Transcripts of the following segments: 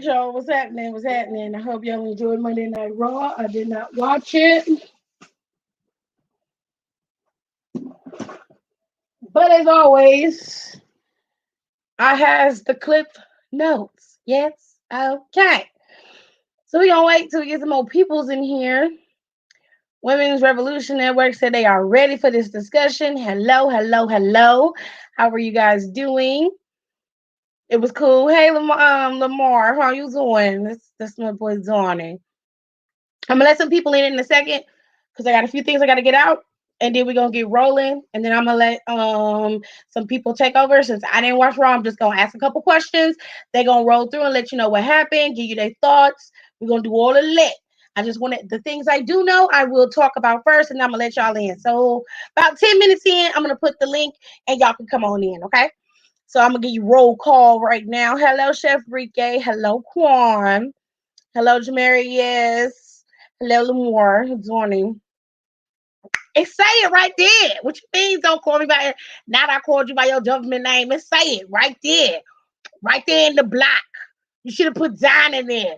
right, y'all. What's happening? What's happening? I hope y'all enjoyed Monday Night Raw. I did not watch it. But as always, I has the clip notes. Yes? Okay. So we're going to wait till we get some more peoples in here. Women's Revolution Network said they are ready for this discussion. Hello, hello, hello. How are you guys doing? It was cool. Hey, Lamar, how you doing? That's my boy Donnie. I'm gonna let some people in a second because I got a few things I got to get out, and then we're gonna get rolling. And then I'm gonna let some people take over. Since I didn't watch Raw, I'm just gonna ask a couple questions. They're gonna roll through and let you know what happened, give you their thoughts. We're gonna do all of that. I just want the things I do know, I will talk about first, and I'm gonna let y'all in. So about 10 minutes in, I'm gonna put the link, and y'all can come on in, okay? So I'm going to give you roll call right now. Hello, Chef Rike. Hello, Quan. Hello, Jamari. Yes. Hello, Lamore. Good morning. And say it right there. What you mean don't call me by it? Now that I called you by your government name, and say it right there. Right there in the block. You should have put Don in there.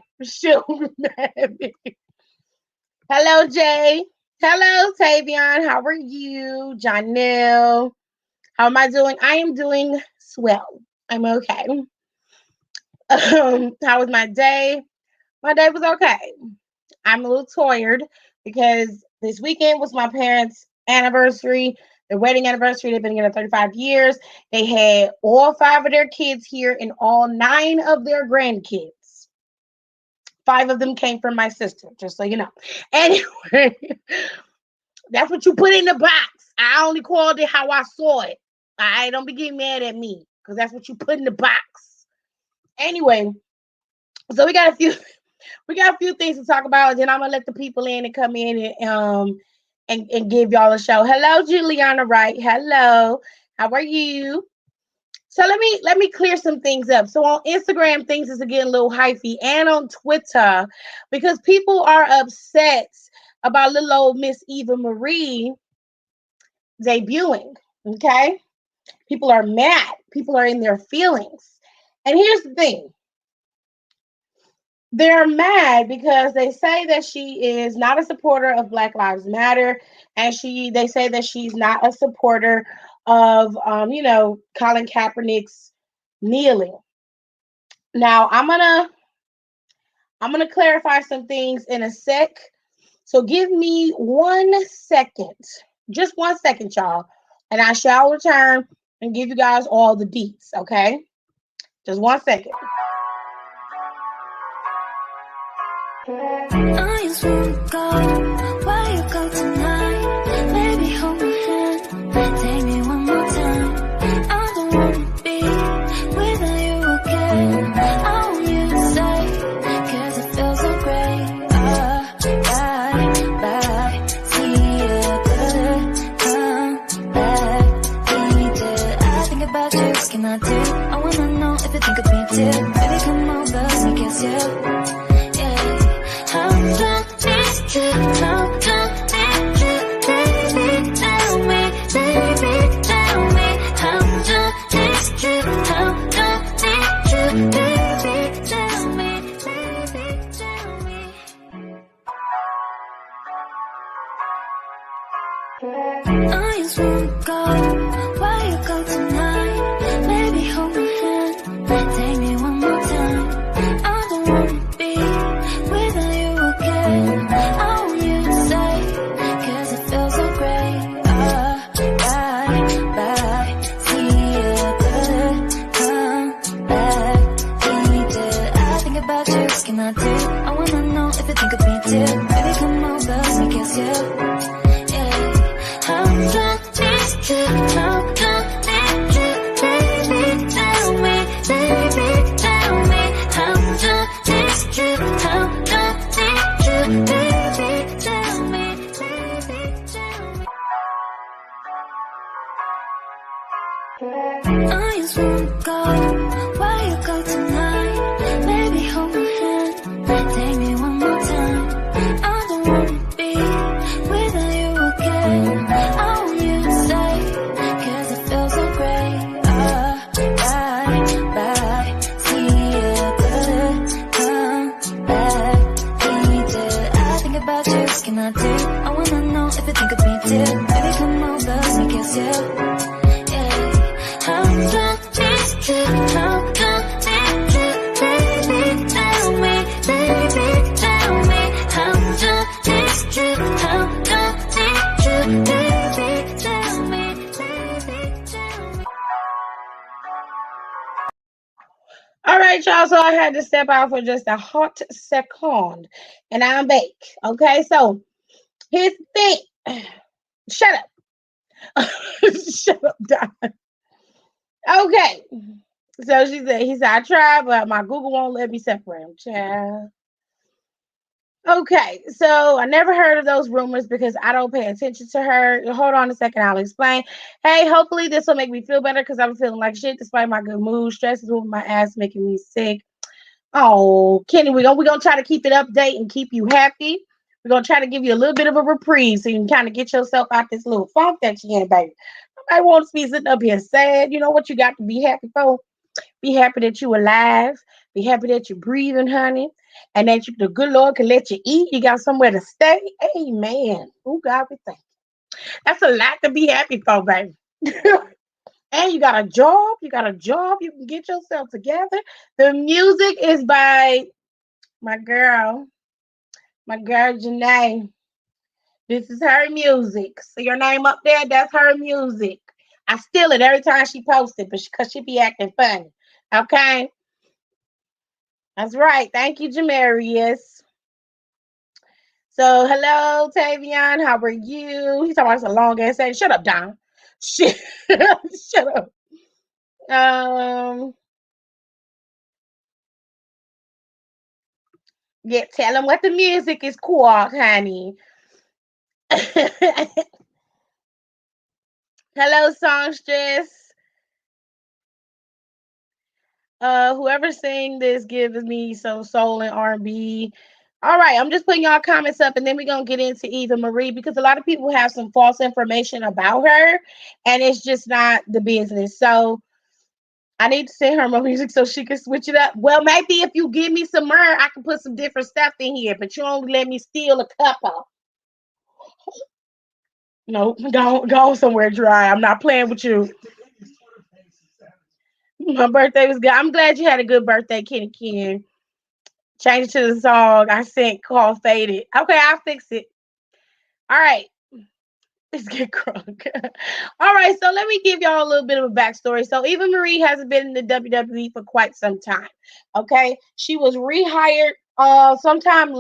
Hello, Jay. Hello, Tavion. How are you? Janelle. How am I doing? I am doing swell. I'm okay. How was my day? My day was okay. I'm a little tired because this weekend was my parents' anniversary, their wedding anniversary. They've been together 35 years. They had all 5 of their kids here and all 9 of their grandkids. 5 of them came from my sister, just so you know. Anyway, that's what you put in the box. I only called it how I saw it. I don't be getting mad at me because that's what you put in the box. Anyway, so we got a few things to talk about, and then I'm gonna let the people in and come in and give y'all a show. Hello, Juliana Wright. Hello, how are you? So let me clear some things up. So on Instagram, things is getting a little hyphy, and on Twitter, because people are upset about little old Miss Eva Marie debuting. Okay. People are mad. People are in their feelings. And here's the thing. They're mad because they say that she is not a supporter of Black Lives Matter. And they say that she's not a supporter of, Colin Kaepernick's kneeling. Now, I'm going to clarify some things in a sec. So give me 1 second. Just 1 second, y'all. And I shall return and give you guys all the deets, okay? Just 1 second. I just wanna go where you go tonight. Baby, hold my hand, take me one more time. I don't wanna be without you again. I want you to stay, cause it feels so great. Bye, see you good, come back, I think about you, what can I do? I wanna know if you think of me too. Baby, come over, let me kiss you. How don't need you, how don't need you, baby, tell me, how don't need you, how don't need you, baby, tell me, tell me. I just wanna go where you go tonight, baby, hold my hand, take me one more time. I don't wanna be without you again. I want you to stay, cause it feels so great. Bye, see you good, come back, I think about you, what can I do? I wanna know if you think of me too. Baby, come over, let me kiss you. How don't need you, how don't need you, baby, tell me, how don't need you, how don't need you, baby, tell me, tell me. I just wanna go where you go tonight, baby, hold my hand, take me one more time. I don't wanna be without you again. I want you to stay, cause it feels so great. Bye, see you good, risking our day. I wanna know if you think of me too. Baby, come over, let me kiss you. Yeah. How long is it? How long is it? Baby, tell me. Baby, tell me. How long is it? How long is it? Baby, tell me. Baby, tell me. All right, y'all. So I had to step out for just a hot second, and I'm back. Okay, so here's the thing. Shut up. Shut up, Don. Okay. So he said, I tried, but my Google won't let me separate them. Child. Okay, so I never heard of those rumors because I don't pay attention to her. Hold on a second, I'll explain. Hey, hopefully this will make me feel better because I'm feeling like shit despite my good mood. Stress is moving my ass, making me sick. Oh, Kenny, we're gonna try to keep it update and keep you happy. We're gonna try to give you a little bit of a reprieve so you can kind of get yourself out this little funk that you in, baby. Nobody wants to be sitting up here sad. You know what you got to be happy for? Be happy that you alive. Be happy that you're breathing, honey. And that the good Lord can let you eat. You got somewhere to stay. Amen. Oh, God, we thank you. That's a lot to be happy for, baby. And you got a job. You got a job. You can get yourself together. The music is by my girl, Janae. This is her music. See your name up there? That's her music. I steal it every time she posts it, but because she be acting funny. Okay? That's right. Thank you, Jamarius. So, hello, Tavion. How are you? He's talking about it's a long ass saying. Shut up, Don. Shit. Shut up. Um, yeah, tell him what the music is called, honey. Hello, songstress. Whoever saying this gives me some soul and R&B. All right, I'm just putting y'all comments up, and then we're gonna get into Eva Marie because a lot of people have some false information about her, and it's just not the business. So I need to send her more music so she can switch it up. Well, maybe if you give me some more, I can put some different stuff in here, but you only let me steal a couple. No, go somewhere dry. I'm not playing with you. My birthday was good. I'm glad you had a good birthday, Kenny Ken. Change it to the song I sent called Faded. Okay, I'll fix it. All right. Let's get crunk. All right, so let me give y'all a little bit of a backstory. So Eva Marie hasn't been in the WWE for quite some time. Okay, she was rehired sometime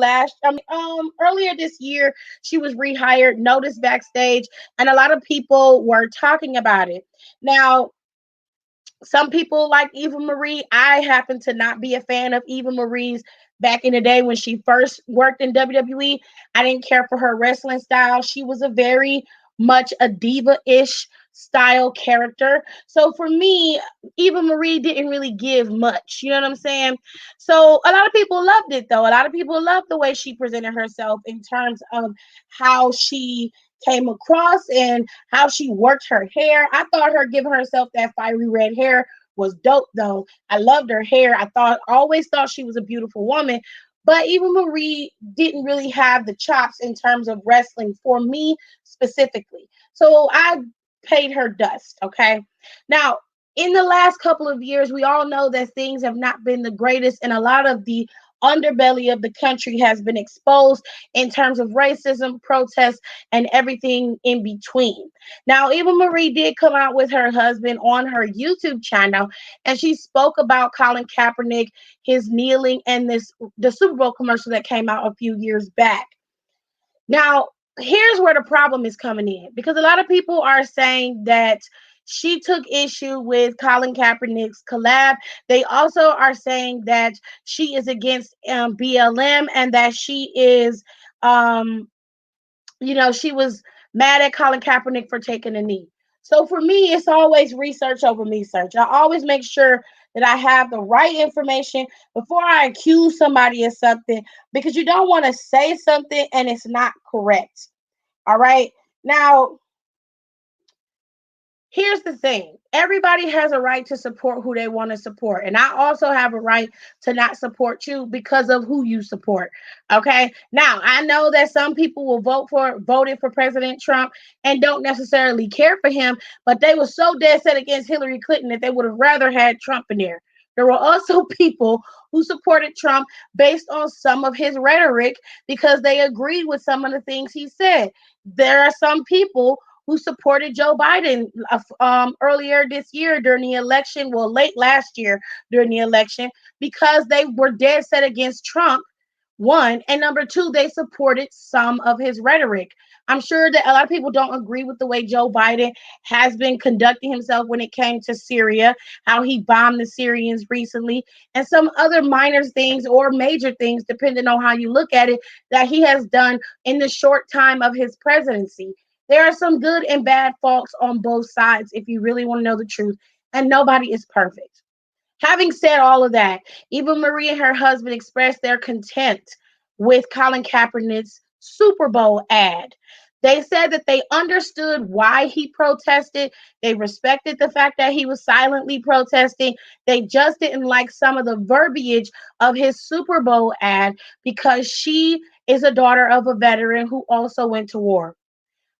earlier this year. She was rehired, noticed backstage, and a lot of people were talking about it. Now, some people like Eva Marie. I happen to not be a fan of Eva Marie's back in the day when she first worked in WWE. I didn't care for her wrestling style. She was a very much a diva-ish style character. So for me, Eva Marie didn't really give much. You know what I'm saying? So a lot of people loved it though. A lot of people loved the way she presented herself in terms of how she came across and how she worked her hair. I thought her giving herself that fiery red hair was dope though. I loved her hair. Always thought she was a beautiful woman. But even Marie didn't really have the chops in terms of wrestling for me specifically. So I paid her dust. Okay. Now, in the last couple of years, we all know that things have not been the greatest, and a lot of the underbelly of the country has been exposed in terms of racism, protests, and everything in between. Now, Eva Marie did come out with her husband on her YouTube channel, and she spoke about Colin Kaepernick, his kneeling, and the Super Bowl commercial that came out a few years back. Now, here's where the problem is coming in because a lot of people are saying that she took issue with Colin Kaepernick's collab. They also are saying that she is against BLM and that she is, she was mad at Colin Kaepernick for taking a knee. So for me, it's always research over me search. I always make sure that I have the right information before I accuse somebody of something because you don't want to say something and it's not correct. All right. Now, Here's the thing. Everybody has a right to support who they want to support. And I also have a right to not support you because of who you support. Okay. Now, I know that some people will voted for President Trump and don't necessarily care for him, but they were so dead set against Hillary Clinton that they would have rather had Trump in there. There were also people who supported Trump based on some of his rhetoric because they agreed with some of the things he said. There are some people who supported Joe Biden earlier this year during the election, well, late last year during the election, because they were dead set against Trump. One, and number two, they supported some of his rhetoric. I'm sure that a lot of people don't agree with the way Joe Biden has been conducting himself when it came to Syria, how he bombed the Syrians recently, and some other minor things or major things, depending on how you look at it, that he has done in the short time of his presidency. There are some good and bad faults on both sides if you really want to know the truth, and nobody is perfect. Having said all of that, Eva Marie and her husband expressed their contempt with Colin Kaepernick's Super Bowl ad. They said that they understood why he protested. They respected the fact that he was silently protesting. They just didn't like some of the verbiage of his Super Bowl ad because she is a daughter of a veteran who also went to war.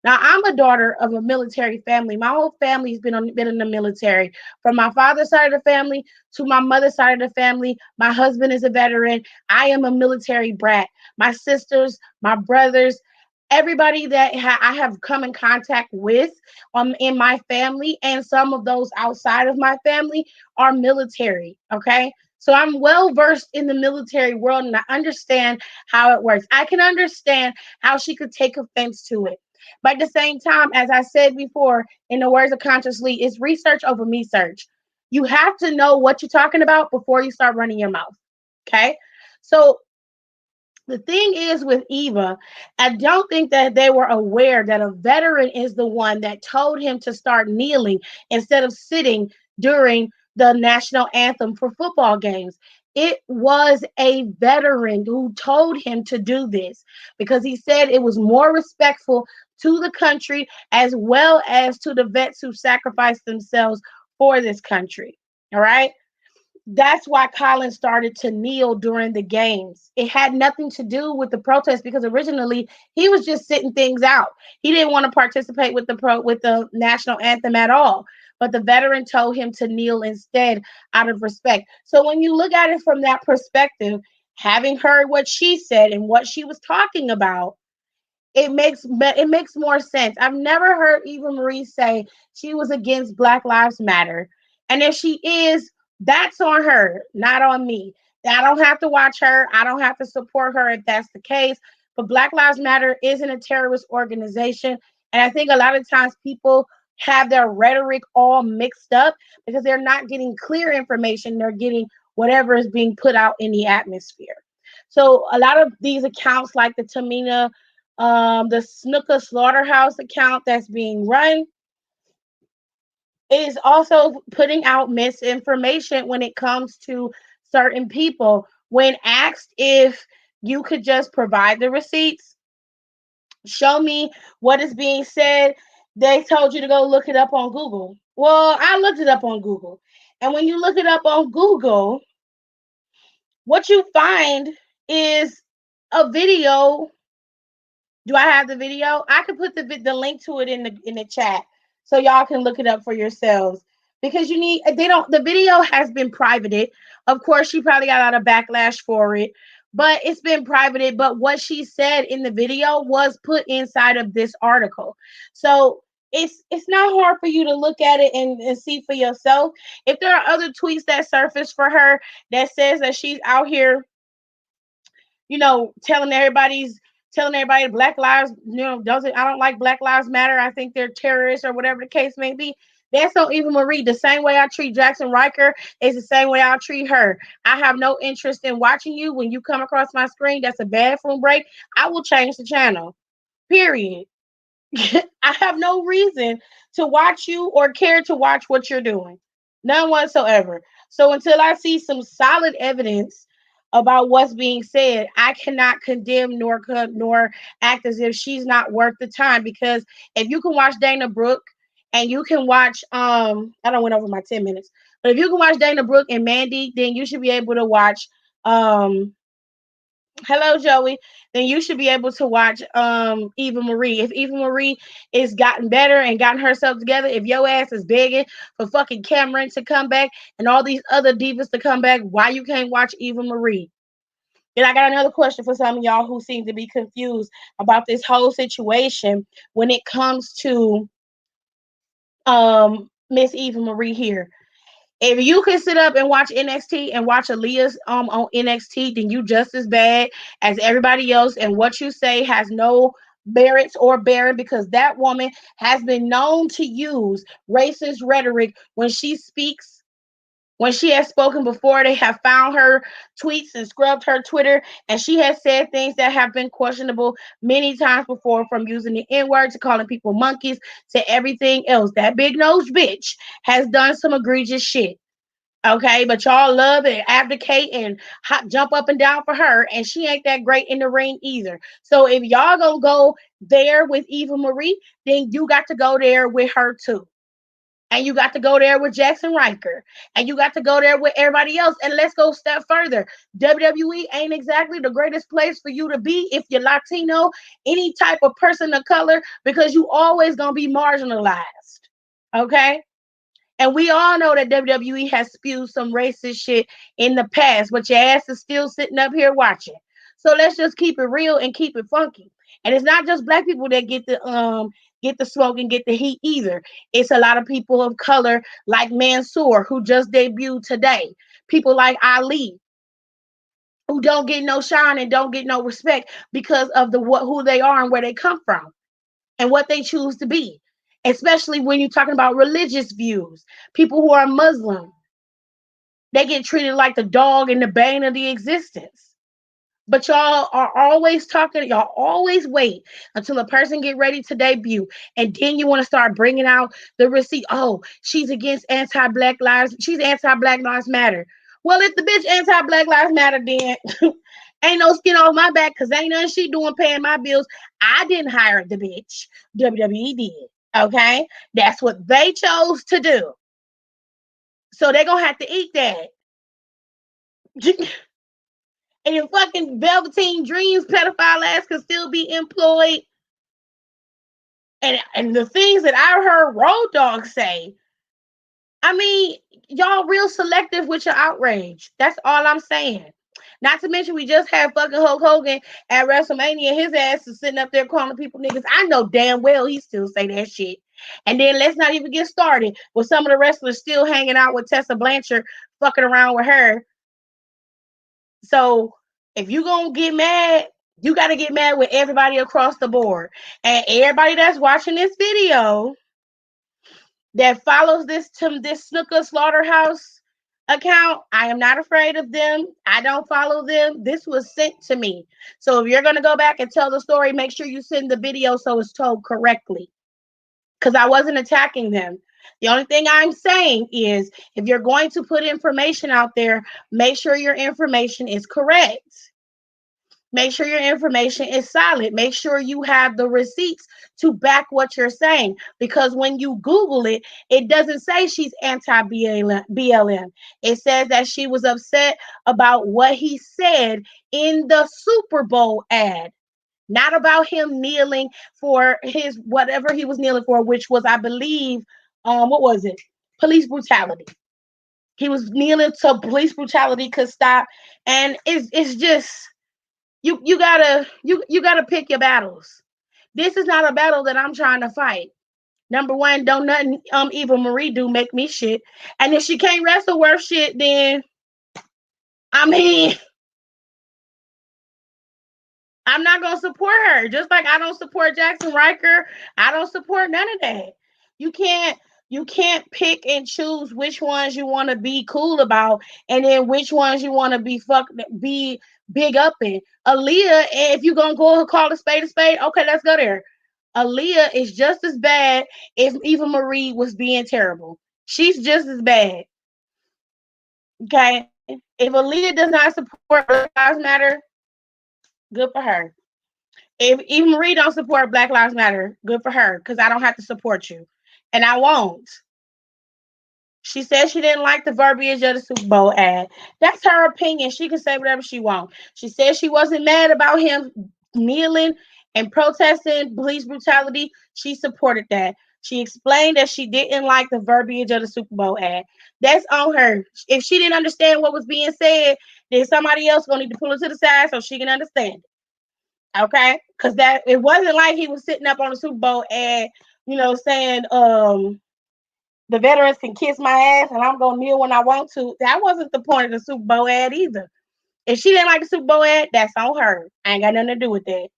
Now, I'm a daughter of a military family. My whole family's been in the military. From my father's side of the family to my mother's side of the family, my husband is a veteran. I am a military brat. My sisters, my brothers, everybody that I have come in contact with in my family, and some of those outside of my family are military. Okay. So I'm well versed in the military world and I understand how it works. I can understand how she could take offense to it. But at the same time, as I said before, in the words of Consciously, it's research over me search. You have to know what you're talking about before you start running your mouth. Okay. So the thing is with Eva, I don't think that they were aware that a veteran is the one that told him to start kneeling instead of sitting during the national anthem for football games. It was a veteran who told him to do this because he said it was more respectful to the country as well as to the vets who sacrificed themselves for this country. All right. That's why Colin started to kneel during the games. It had nothing to do with the protest because originally he was just sitting things out. He didn't want to participate with the national anthem at all. But the veteran told him to kneel instead out of respect. So when you look at it from that perspective, having heard what she said and what she was talking about, it makes more sense. I've never heard Eva Marie say she was against Black Lives Matter. And if she is, that's on her, not on me. I don't have to watch her. I don't have to support her if that's the case. But Black Lives Matter isn't a terrorist organization. And I think a lot of times people have their rhetoric all mixed up because they're not getting clear information. They're getting whatever is being put out in the atmosphere. So a lot of these accounts, like the Tamina the Snooker Slaughterhouse account that's being run, is also putting out misinformation when it comes to certain people. When asked if you could just provide the receipts, show me what is being said, they told you to go look it up on Google. Well, I looked it up on Google. And when you look it up on Google, what you find is a video. Do I have the video? I could put the link to it in the chat so y'all can look it up for yourselves. Because the video has been privated. Of course, she probably got a lot of backlash for it, but it's been privated. But what she said in the video was put inside of this article. So it's not hard for you to look at it and see for yourself. If there are other tweets that surface for her that says that she's out here, telling everybody Black Lives, doesn't I don't like Black Lives Matter. I think they're terrorists or whatever the case may be. That's not even Marie. The same way I treat Jackson Riker is the same way I'll treat her. I have no interest in watching you. When you come across my screen, that's a bathroom break. I will change the channel. Period. I have no reason to watch you or care to watch what you're doing. None whatsoever. So until I see some solid evidence about what's being said, I cannot condemn nor act as if she's not worth the time. Because if you can watch Dana Brooke and you can watch I don't went over my 10 minutes, but if you can watch Dana Brooke and Mandy, then you should be able to watch um hello Joey, then you should be able to watch Eva Marie. If Eva Marie is gotten better and gotten herself together, if your ass is begging for fucking Cameron to come back and all these other divas to come back, why you can't watch Eva Marie? Then I got another question for some of y'all who seem to be confused about this whole situation when it comes to Miss Eva Marie here. If you can sit up and watch NXT and watch Aaliyah's on NXT, then you just as bad as everybody else, and what you say has no merits or bearing, because that woman has been known to use racist rhetoric when she speaks. When she has spoken before, they have found her tweets and scrubbed her Twitter, and she has said things that have been questionable many times before, from using the N word to calling people monkeys to everything else. That big nosed bitch has done some egregious shit. Okay, but y'all love and advocate and jump up and down for her, and she ain't that great in the ring either. So if y'all gonna go there with Eva Marie, then you got to go there with her too. And you got to go there with Jackson Riker. And you got to go there with everybody else. And let's go a step further. WWE ain't exactly the greatest place for you to be if you're Latino, any type of person of color, because you always gonna be marginalized. Okay? And we all know that WWE has spewed some racist shit in the past, but your ass is still sitting up here watching. So let's just keep it real and keep it funky. And it's not just black people that get the smoke and get the heat either. It's a lot of people of color like Mansoor, who just debuted today. People like Ali, who don't get no shine and don't get no respect because of the what who they are and where they come from and what they choose to be, especially when you're talking about religious views. People who are Muslim, they get treated like the dog and the bane of the existence. But y'all are always talking, y'all always wait until a person get ready to debut, and then you want to start bringing out the receipt. Oh, she's against anti-black lives. She's anti-black lives matter. Well, if the bitch anti-black lives matter, then ain't no skin off my back, because ain't nothing she doing paying my bills. I didn't hire the bitch. WWE did. Okay? That's what they chose to do. So they're going to have to eat that. And if fucking Velveteen Dreams pedophile ass can still be employed, and the things that I heard Road Dogg say, I mean, y'all real selective with your outrage. That's all I'm saying. Not to mention, we just had fucking Hulk Hogan at WrestleMania. His ass is sitting up there calling people niggas. I know damn well he still say that shit. And then let's not even get started with some of the wrestlers still hanging out with Tessa Blanchard, fucking around with her. So if you gonna get mad, you gotta get mad with everybody across the board. And everybody that's watching this video that follows this Snooker Slaughterhouse account, I am not afraid of them. I don't follow them. This was sent to me. So if you're gonna go back and tell the story, make sure you send the video so it's told correctly. Because I wasn't attacking them. The only thing I'm saying is, if you're going to put information out there, make sure your information is correct. Make sure your information is solid. Make sure you have the receipts to back what you're saying. Because when you Google it, it doesn't say she's anti BLM. It says that she was upset about what he said in the Super Bowl ad. Not about him kneeling for his whatever he was kneeling for, which was, I believe, what was it? Police brutality. He was kneeling so police brutality could stop. And it's just you gotta pick your battles. This is not a battle that I'm trying to fight. Number one, don't nothing Eva Marie do make me shit. And if she can't wrestle worth shit, then I mean, I'm not gonna support her. Just like I don't support Jackson Riker. I don't support none of that. You can't you can't pick and choose which ones you want to be cool about, and then which ones you want to be big up in. Aaliyah, if you gonna go call a spade, okay, let's go there. Aaliyah is just as bad if Eva Marie was being terrible. She's just as bad. Okay. If Aaliyah does not support Black Lives Matter, good for her. If Eva Marie don't support Black Lives Matter, good for her, because I don't have to support you. and I won't. She said she didn't like the verbiage of the Super Bowl ad. That's her opinion. She can say whatever she wants. She said she wasn't mad about him kneeling and protesting police brutality. She supported that. She explained that she didn't like the verbiage of the Super Bowl ad. That's on her. If she didn't understand what was being said, then somebody else gonna need to pull her to the side so she can understand it. Okay? Because that it wasn't like he was sitting up on the Super Bowl ad, saying, the veterans can kiss my ass and I'm gonna kneel when I want to. That wasn't the point of the Super Bowl ad either. If she didn't like the Super Bowl ad, that's on her. I ain't got nothing to do with that.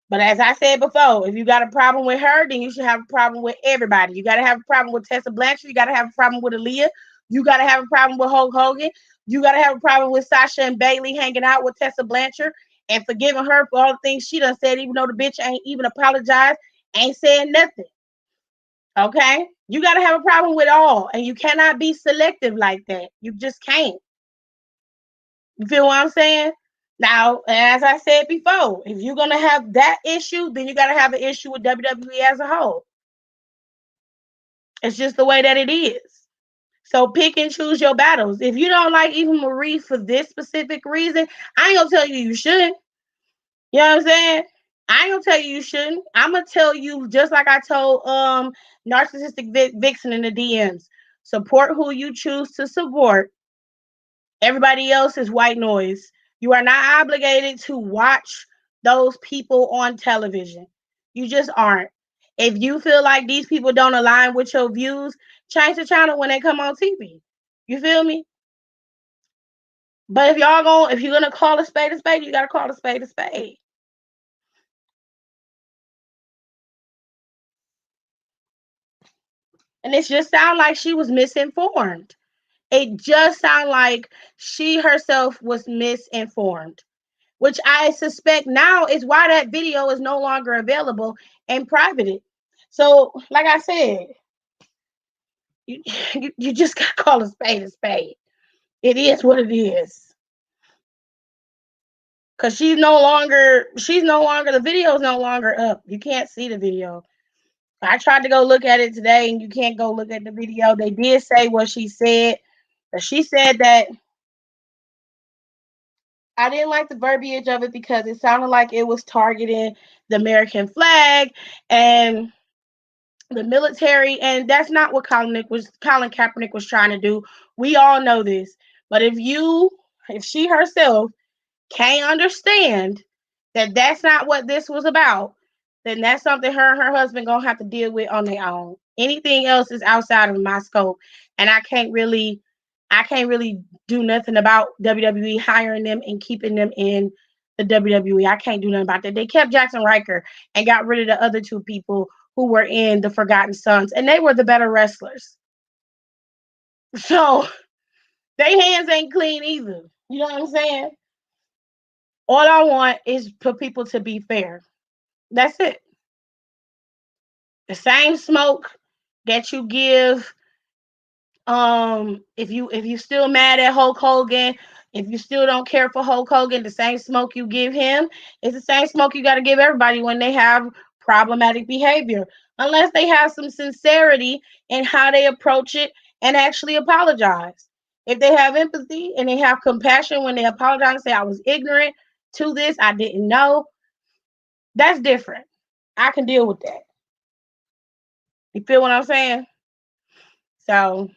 But as I said before, if you got a problem with her, then you should have a problem with everybody. You got to have a problem with Tessa Blanchard. You got to have a problem with Aaliyah. You got to have a problem with Hulk Hogan. You got to have a problem with Sasha and Bailey hanging out with Tessa Blanchard and forgiving her for all the things she done said, even though the bitch ain't even apologized, ain't said nothing. Okay? You got to have a problem with all, and you cannot be selective like that. You just can't. You feel what I'm saying? Now, as I said before, if you're going to have that issue, then you got to have an issue with WWE as a whole. It's just the way that it is. So pick and choose your battles. If you don't like Eva Marie for this specific reason, I ain't going to tell you you shouldn't. You know what I'm saying? I ain't gonna tell you shouldn't. I'm gonna tell you just like I told narcissistic vixen in the DMs. Support who you choose to support. Everybody else is white noise. You are not obligated to watch those people on television. You just aren't. If you feel like these people don't align with your views, change the channel when they come on TV. You feel me? But if you're gonna call a spade, you gotta call a spade a spade. And it just sounded like she was misinformed. It just sounded like she herself was misinformed, which I suspect now is why that video is no longer available and privated. So, like I said, you, you just got to call a spade a spade. It is what it is. Because the video is no longer up. You can't see the video. I tried to go look at it today and you can't go look at the video. They did say what she said. But she said that I didn't like the verbiage of it because it sounded like it was targeting the American flag and the military, and that's not what Colin Kaepernick was trying to do. We all know this. But if she herself can't understand that that's not what this was about, then that's something her and her husband gonna have to deal with on their own. Anything else is outside of my scope, and I can't really do nothing about WWE hiring them and keeping them in the WWE. I can't do nothing about that. They kept Jackson Riker and got rid of the other two people who were in the Forgotten Sons, and they were the better wrestlers. So their hands ain't clean either. You know what I'm saying? All I want is for people to be fair. That's it. The same smoke that you give if you still mad at Hulk Hogan, if you still don't care for Hulk Hogan, the same smoke you give him is the same smoke you got to give everybody when they have problematic behavior, unless they have some sincerity in how they approach it and actually apologize. If they have empathy and they have compassion when they apologize and say, I was ignorant to this, I didn't know, that's different. I can deal with that. You feel what I'm saying? So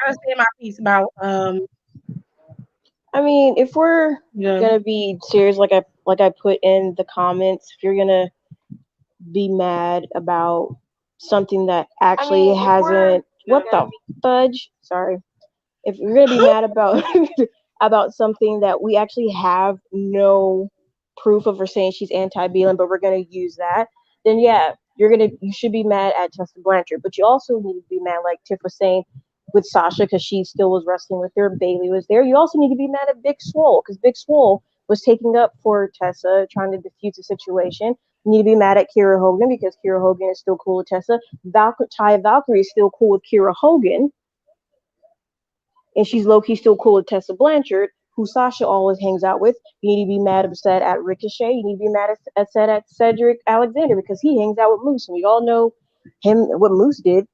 I was saying my piece about I mean, if we're yeah. gonna be serious, like I put in the comments, if you're gonna be mad about something that actually hasn't, what the fudge? Sorry. If you're gonna be mad about about something that we actually have no proof of her saying she's anti-Beelan, but we're gonna use that, then yeah, you should be mad at Tessa Blanchard, but you also need to be mad, like Tiff was saying, with Sasha because she still was wrestling with her. Bailey was there. You also need to be mad at Big Swole because Big Swole was taking up for Tessa, trying to defuse the situation. You need to be mad at Kira Hogan because Kira Hogan is still cool with Tessa. Taya Valkyrie is still cool with Kira Hogan, and she's low key still cool with Tessa Blanchard, who Sasha always hangs out with. You need to be mad upset at Ricochet. You need to be mad upset at Cedric Alexander because he hangs out with Moose, and we all know What Moose did.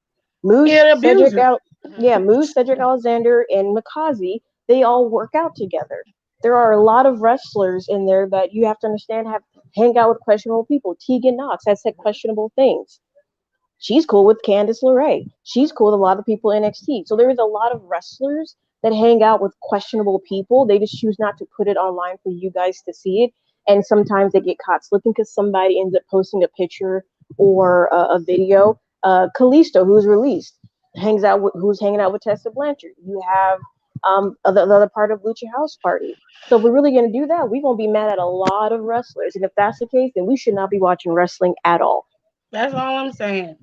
Moose, Yeah, the Cedric abuser. out, yeah, Moose, Cedric Alexander, and Makazi. They all work out together. There are a lot of wrestlers in there that you have to understand have hang out with questionable people. Tegan Knox has said questionable things. She's cool with Candice LeRae. She's cool with a lot of people in NXT. So there is a lot of wrestlers that hang out with questionable people. They just choose not to put it online for you guys to see it. And sometimes they get caught slipping because somebody ends up posting a picture or a video. Kalisto, who's released, who's hanging out with Tessa Blanchard. You have the other part of Lucha House Party. So if we're really going to do that, we're going to be mad at a lot of wrestlers. And if that's the case, then we should not be watching wrestling at all. That's all I'm saying.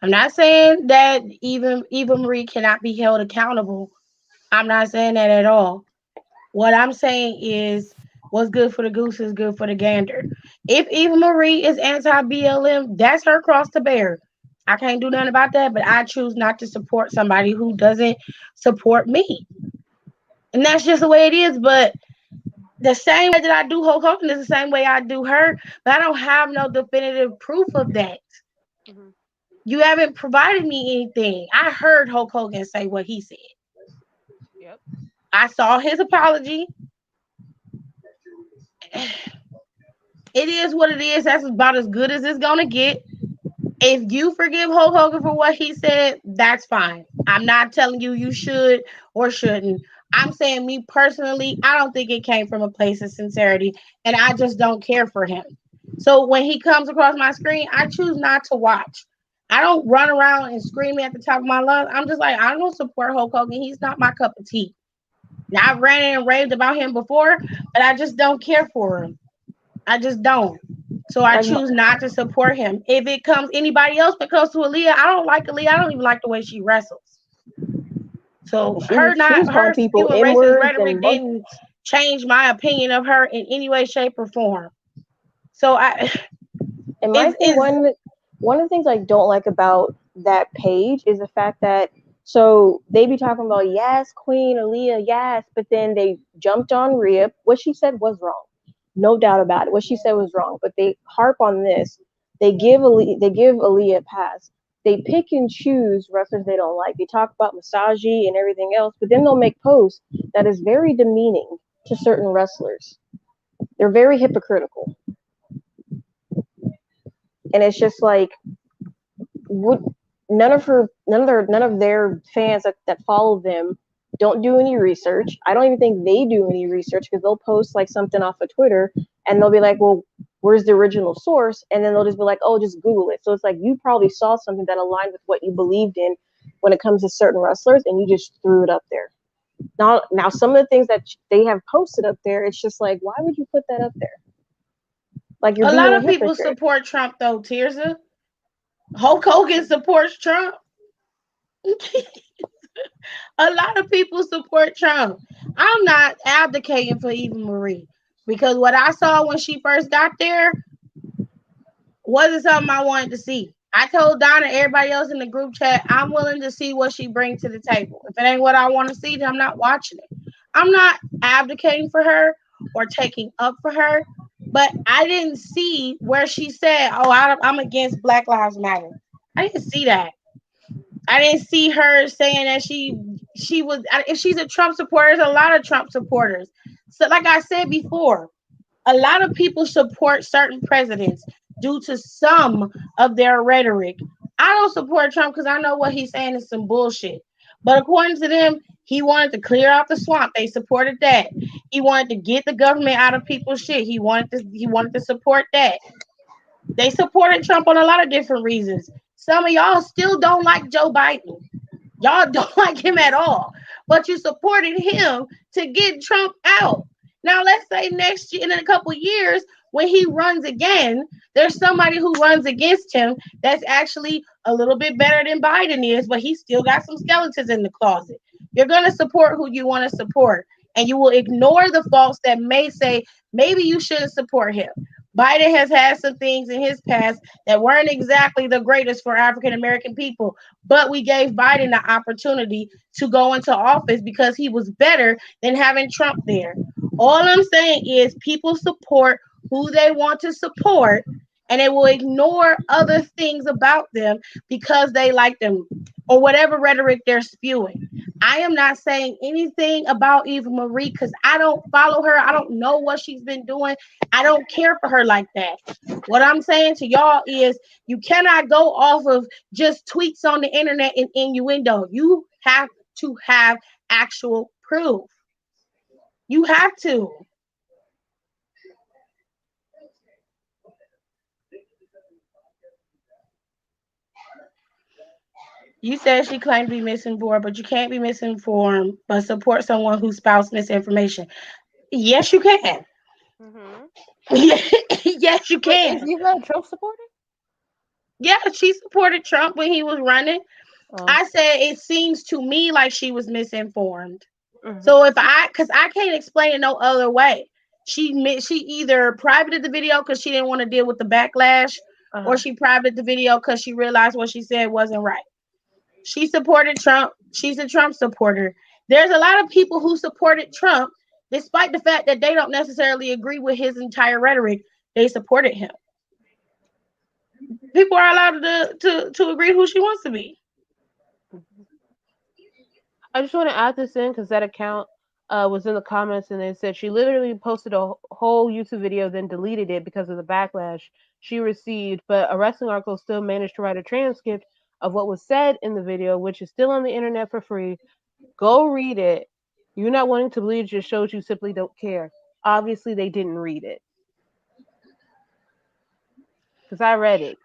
I'm not saying that even Eva Marie cannot be held accountable. I'm not saying that at all. What I'm saying is what's good for the goose is good for the gander. If Eva Marie is anti BLM, that's her cross to bear. I can't do nothing about that, but I choose not to support somebody who doesn't support me. And that's just the way it is. But the same way that I do Hulk Hogan is the same way I do her, but I don't have no definitive proof of that. Mhm. You haven't provided me anything. I heard Hulk Hogan say what he said. Yep. I saw his apology. It is what it is. That's about as good as it's gonna get. If you forgive Hulk Hogan for what he said, that's fine. I'm not telling you you should or shouldn't. I'm saying me personally, I don't think it came from a place of sincerity, and I just don't care for him. So when he comes across my screen, I choose not to watch. I don't run around and screaming at the top of my lungs. I'm just like, I don't support Hulk Hogan. He's not my cup of tea. Now, I've ranted and raved about him before, but I just don't care for him. I just don't. So I Like choose not to support him. If it comes anybody else that comes to Aaliyah, I don't like Aaliyah. I don't even like the way she wrestles. So she was calling her people spewing N racist words rhetoric and didn't change my opinion of her in any way, shape, or form. So I and my is thing one of the things I don't like about that page is the fact that so they be talking about yes, Queen Aaliyah, yes, but then they jumped on Rhea. What she said was wrong, no doubt about it. What she said was wrong, but they harp on this. They give Aaliyah a pass. They pick and choose wrestlers they don't like. They talk about misogyny and everything else, but then they'll make posts that is very demeaning to certain wrestlers. They're very hypocritical, and it's just like would none of their fans that follow them don't do any research. I don't even think they do any research because they'll post like something off of Twitter and they'll be like, well, where's the original source? And then they'll just be like, oh, just Google it. So it's like you probably saw something that aligned with what you believed in when it comes to certain wrestlers and you just threw it up there. Now some of the things that they have posted up there, it's just like, why would you put that up there? Like you're a being lot a of people hypocrite. support Trump though, Tirza. Hulk Hogan supports Trump. A lot of people support Trump. I'm not advocating for Eva Marie because what I saw when she first got there wasn't something I wanted to see. I told Donna, everybody else in the group chat, I'm willing to see what she brings to the table. If it ain't what I want to see, then I'm not watching it. I'm not advocating for her or taking up for her, but I didn't see where she said, "Oh, I'm against Black Lives Matter." I didn't see that. I didn't see her saying that she was. If she's a Trump supporter, there's a lot of Trump supporters. So, like I said before, a lot of people support certain presidents due to some of their rhetoric. I don't support Trump because I know what he's saying is some bullshit. But according to them, he wanted to clear out the swamp. They supported that. He wanted to get the government out of people's shit. He wanted to support that. They supported Trump on a lot of different reasons. Some of y'all still don't like Joe Biden. Y'all don't like him at all. But you supported him to get Trump out. Now, let's say next year, in a couple years, when he runs again, there's somebody who runs against him that's actually a little bit better than Biden is, but he still got some skeletons in the closet. You're going to support who you want to support, and you will ignore the faults that may say maybe you shouldn't support him. Biden has had some things in his past that weren't exactly the greatest for African American people, but we gave Biden the opportunity to go into office because he was better than having Trump there. All I'm saying is people support who they want to support, and they will ignore other things about them because they like them or whatever rhetoric they're spewing. I am not saying anything about Eva Marie because I don't follow her. I don't know what she's been doing. I don't care for her like that. What I'm saying to y'all is you cannot go off of just tweets on the internet and innuendo. You have to have actual proof. You have to. You said she claimed to be misinformed, but you can't be misinformed but support someone who spouts misinformation. Yes, you can. Mm-hmm. Yes, you Wait, is can. Eva a Trump supporter? Yeah, she supported Trump when he was running. Oh. I said it seems to me like she was misinformed. Mm-hmm. So if because I can't explain it no other way. She either privated the video because she didn't want to deal with the backlash, or Uh-huh. she privated the video because she realized what she said wasn't right. She supported Trump. She's a Trump supporter. There's a lot of people who supported Trump, despite the fact that they don't necessarily agree with his entire rhetoric. They supported him. People are allowed to agree who she wants to be. I just want to add this in because that account was in the comments and they said she literally posted a whole YouTube video, then deleted it because of the backlash she received. But a wrestling article still managed to write a transcript of what was said in the video, which is still on the internet for free. Go read it. You're not wanting to believe just shows you simply don't care. Obviously, they didn't read it because I read it.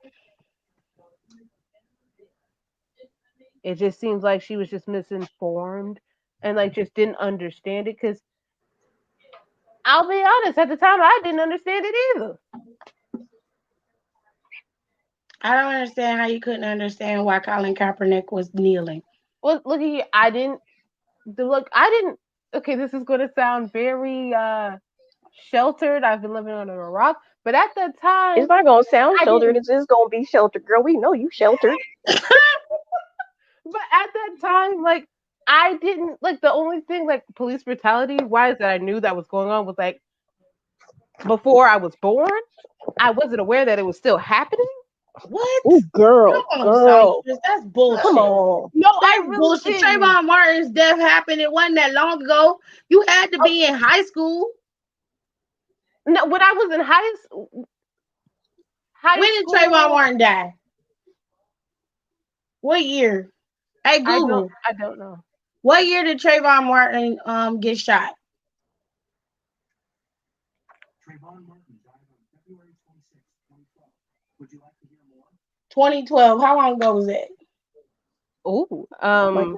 It just seems like she was just misinformed and like just didn't understand it. Because I'll be honest, at the time I didn't understand it either. I don't understand how you couldn't understand why Colin Kaepernick was kneeling. Well, look at here. I didn't. Okay, this is going to sound very sheltered. I've been living under a rock, but at the It's time, not gonna sound I sheltered. didn't. It's just gonna be sheltered, girl. We know you sheltered. But at that time, like I didn't like the only thing like police brutality wise that I knew that was going on was like before I was born. I wasn't aware that it was still happening. What? Ooh, Come girl, on, girl. Songstress. That's Come bullshit. on. No, I That's really bullshit. didn't. Trayvon Martin's death happened. It wasn't that long ago. You had to Oh, be in high school. no, when I was in high When did Trayvon school, Martin die? What year? Hey Google. I don't know. What year did Trayvon Martin get shot? 2012. How long ago was that? Oh, Like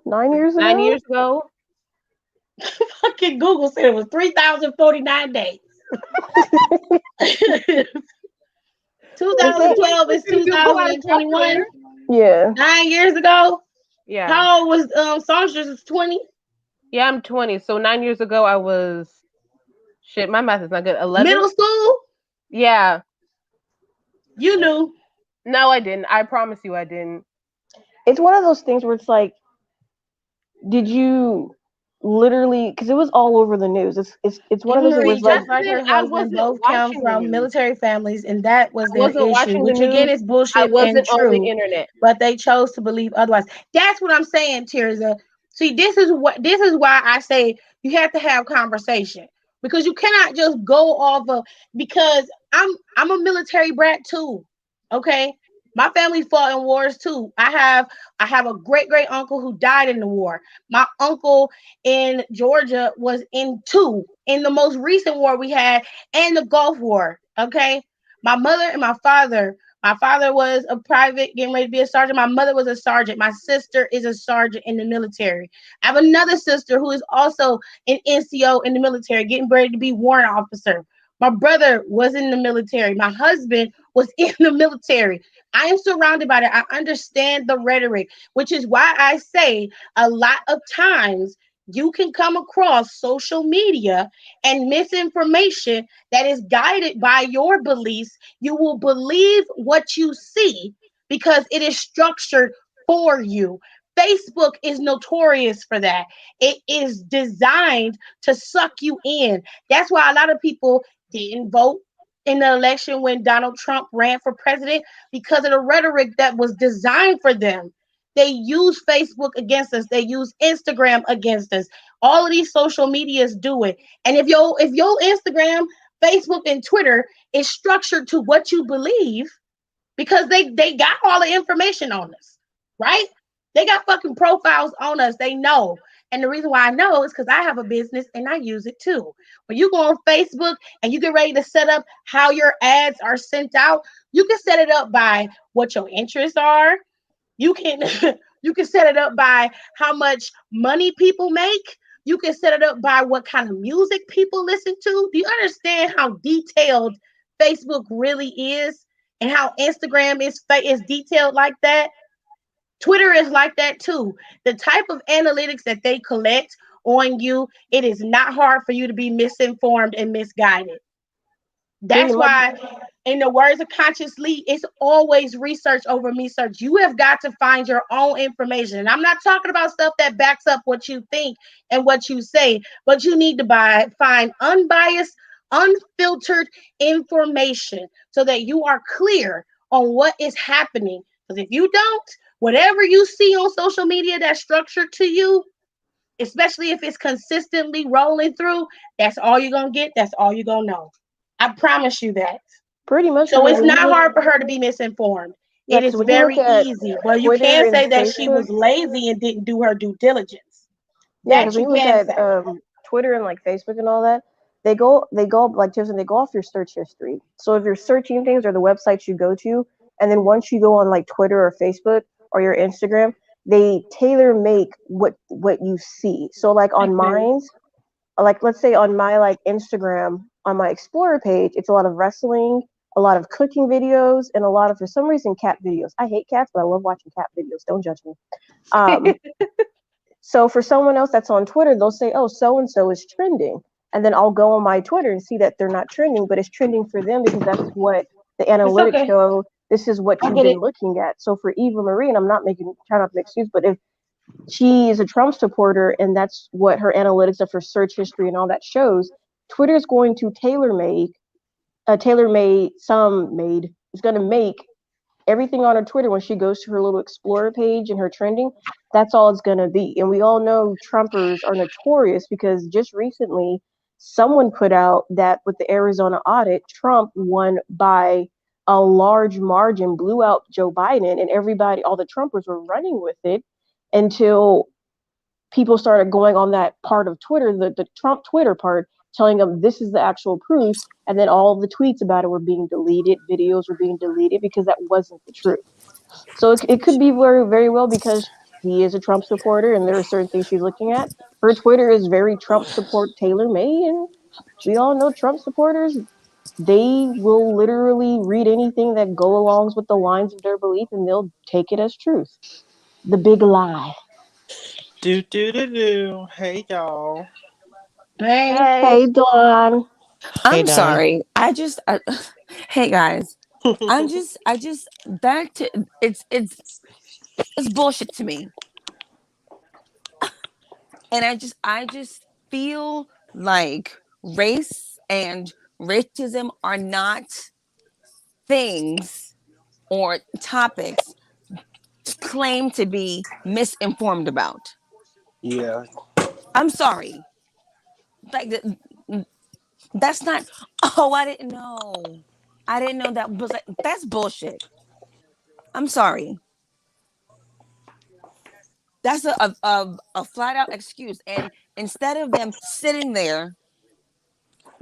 9 years 9 years ago. ago. Fucking Google said it was 3,049 days. They say, 2012 is You pull out a 2021. calculator. yeah. 9 years ago. Yeah, How old was Songstress? Was 20? yeah. I'm 20. So 9 years ago, I was shit. My math is not good. 11. Middle school? Yeah. You knew. No, I didn't. I promise you, I didn't. It's one of those things where it's like, did you literally? Because it was all over the news. It's one of Eva those things where Marie, it's just like, like Then her I husband, wasn't both come watching the from news. military families, and that was I their wasn't issue, watching the which again news. is I bullshit and wasn't on the true. internet. But they chose to believe otherwise. That's what I'm saying, Tirza. See, this is why I say you have to have conversation because you cannot just go off of because I'm a military brat too. Okay. My family fought in wars too. I have a great uncle who died in the war. My uncle in Georgia was in two in the most recent war we had and the Gulf War. Okay. My mother and my father was a private getting ready to be a sergeant. My mother was a sergeant. My sister is a sergeant in the military. I have another sister who is also an NCO in the military, getting ready to be warrant officer. My brother was in the military. My husband was in the military. I am surrounded by it. I understand the rhetoric, which is why I say a lot of times you can come across social media and misinformation that is guided by your beliefs. You will believe what you see because it is structured for you. Facebook is notorious for that. It is designed to suck you in. That's why a lot of people didn't vote in the election when Donald Trump ran for president because of the rhetoric that was designed for them. They use Facebook against us. They use Instagram against us. All of these social medias do it. And if your Instagram, Facebook, and Twitter is structured to what you believe, because they got all the information on us, right? They got fucking profiles on us. They know. And the reason why I know is because I have a business and I use it too. When you go on Facebook and you get ready to set up how your ads are sent out, you can set it up by what your interests are. You can you can set it up by how much money people make. You can set it up by what kind of music people listen to. Do you understand how detailed Facebook really is and how Instagram is detailed like that? Twitter is like that too. The type of analytics that they collect on you, it is not hard for you to be misinformed and misguided. Pretty That's much. why, in the words of Conscious Lee, it's always research over me search. You have got to find your own information. And I'm not talking about stuff that backs up what you think and what you say, but you need to find unbiased, unfiltered information so that you are clear on what is happening. Because if you don't, whatever you see on social media that's structured to you, especially if it's consistently rolling through, that's all you're going to get. That's all you're going to know. I promise you that. Pretty much So because it's when you not look, hard for her to be misinformed. yeah, It because is when you look very at easy. Well, you Twitter can and say that she Facebook, was lazy and didn't do her due diligence. yeah, because That when you you look can at say. Twitter and like Facebook and all that, they go like Jason, they go off your search history. So if you're searching things or the websites you go to, and then once you go on like Twitter or Facebook or your Instagram, they tailor make what you see. So like I on agree. mine's, like let's say on my like Instagram on my Explorer page, it's a lot of wrestling, a lot of cooking videos, and a lot of for some reason cat videos. I hate cats, but I love watching cat videos. Don't judge me. Um, so for someone else that's on Twitter, they'll say, "Oh, so and so is trending," and then I'll go on my Twitter and see that they're not trending, but it's trending for them because that's what the It's analytics okay. show. This is what I you've get it. been looking at. So for Eva Marie, and I'm not making trying not to make excuse, but if she is a Trump supporter and that's what her analytics of her search history and all that shows, Twitter is going to tailor made some made is going to make everything on her Twitter when she goes to her little explorer page and her trending, that's all it's going to be. And we all know Trumpers are notorious because just recently someone put out that with the Arizona audit, Trump won by a large margin, blew out Joe Biden, and everybody, all the Trumpers were running with it until people started going on that part of Twitter, the Trump Twitter part, telling them this is the actual proof. And then all the tweets about it were being deleted, videos were being deleted because that wasn't the truth. So it could be very, very well because he is a Trump supporter and there are certain things she's looking at. Her Twitter is very Trump support tailor made. And we all know Trump supporters, they will literally read anything that go alongs with the lines of their belief and they'll take it as truth. The big lie. Do do do do. Hey y'all. Hey. Hey, Dawn. Hey I'm Donnie. sorry. Hey guys. I just back to it's bullshit to me. And I just feel like race and racism are not things or topics claimed to be misinformed about. Yeah. I'm sorry. Like that's not. Oh, I didn't know. I didn't know that was like that's bullshit. I'm sorry. That's a flat out excuse. And instead of them sitting there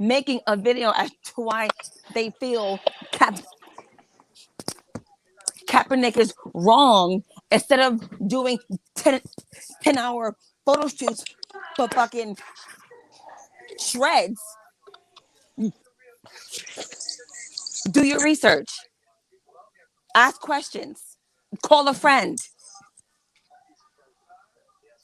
making a video as to why they feel Kaepernick is wrong, instead of doing 10-hour photo shoots for fucking shreds, do your research, ask questions, call a friend.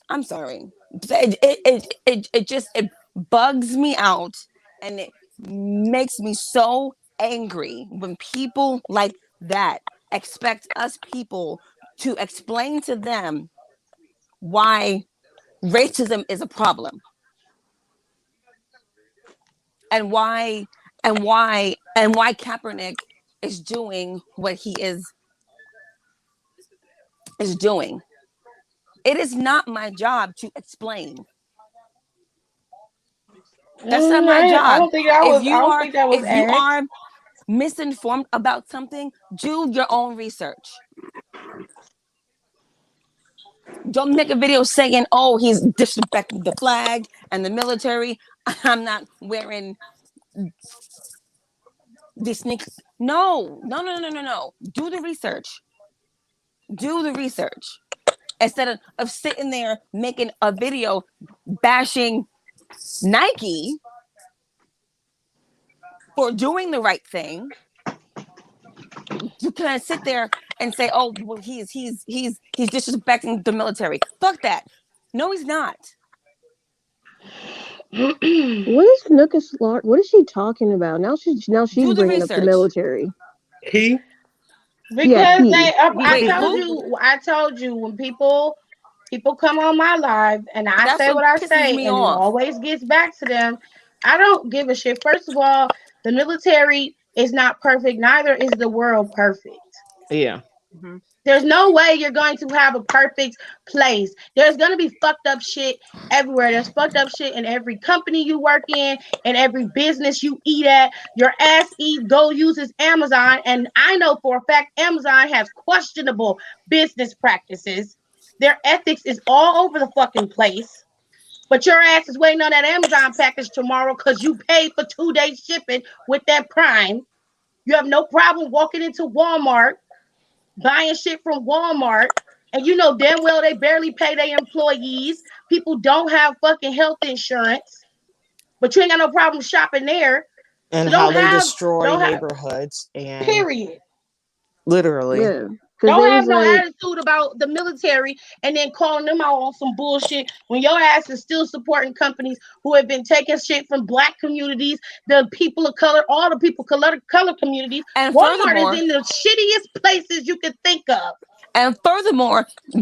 I'm sorry. It bugs me out and it makes me so angry when people like that expect us people to explain to them why racism is a problem and why and why Kaepernick is doing what he is doing. It is not my job to explain. That's not my I job. don't think that was. I don't think that was If you asked. are misinformed about something, do your own research. Don't make a video saying, "Oh, he's disrespecting the flag and the military. I'm not wearing these sneakers." No, no, no, no, no, no. Do the research. Do the research instead of sitting there making a video bashing Nike for doing the right thing. You can't sit there and say, "Oh, well, he's disrespecting the military." Fuck that. No, he's not. What is Nookus Lark? What is she talking about? Now she's Do the bringing up the research. military. He? Yeah, Because he. Wait, who? I told you when people come on my live and I That's say what what I pisses say me and it off. always gets back to them. I don't give a shit. First of all, the military is not perfect, neither is the world perfect. Yeah. Mhm. There's no way you're going to have a perfect place. There's going to be fucked up shit everywhere. There's fucked up shit in every company you work in every business you eat at. Your ass uses Amazon, and I know for a fact Amazon has questionable business practices. Their ethics is all over the fucking place. But your ass is waiting on that Amazon package tomorrow because you paid for 2 days shipping with that Prime. You have no problem walking into Walmart buying shit from Walmart, and you know damn well they barely pay their employees. People don't have fucking health insurance, but you ain't got no problem shopping there. And So how they destroy don't have neighborhoods and period. literally. Yeah, because Don't they have was no like, attitude about the military and then calling them out on some bullshit when your ass is still supporting companies who have been taking shit from black communities, the people of color, all the people color communities. And Walmart is furthermore, in the shittiest places you could think of.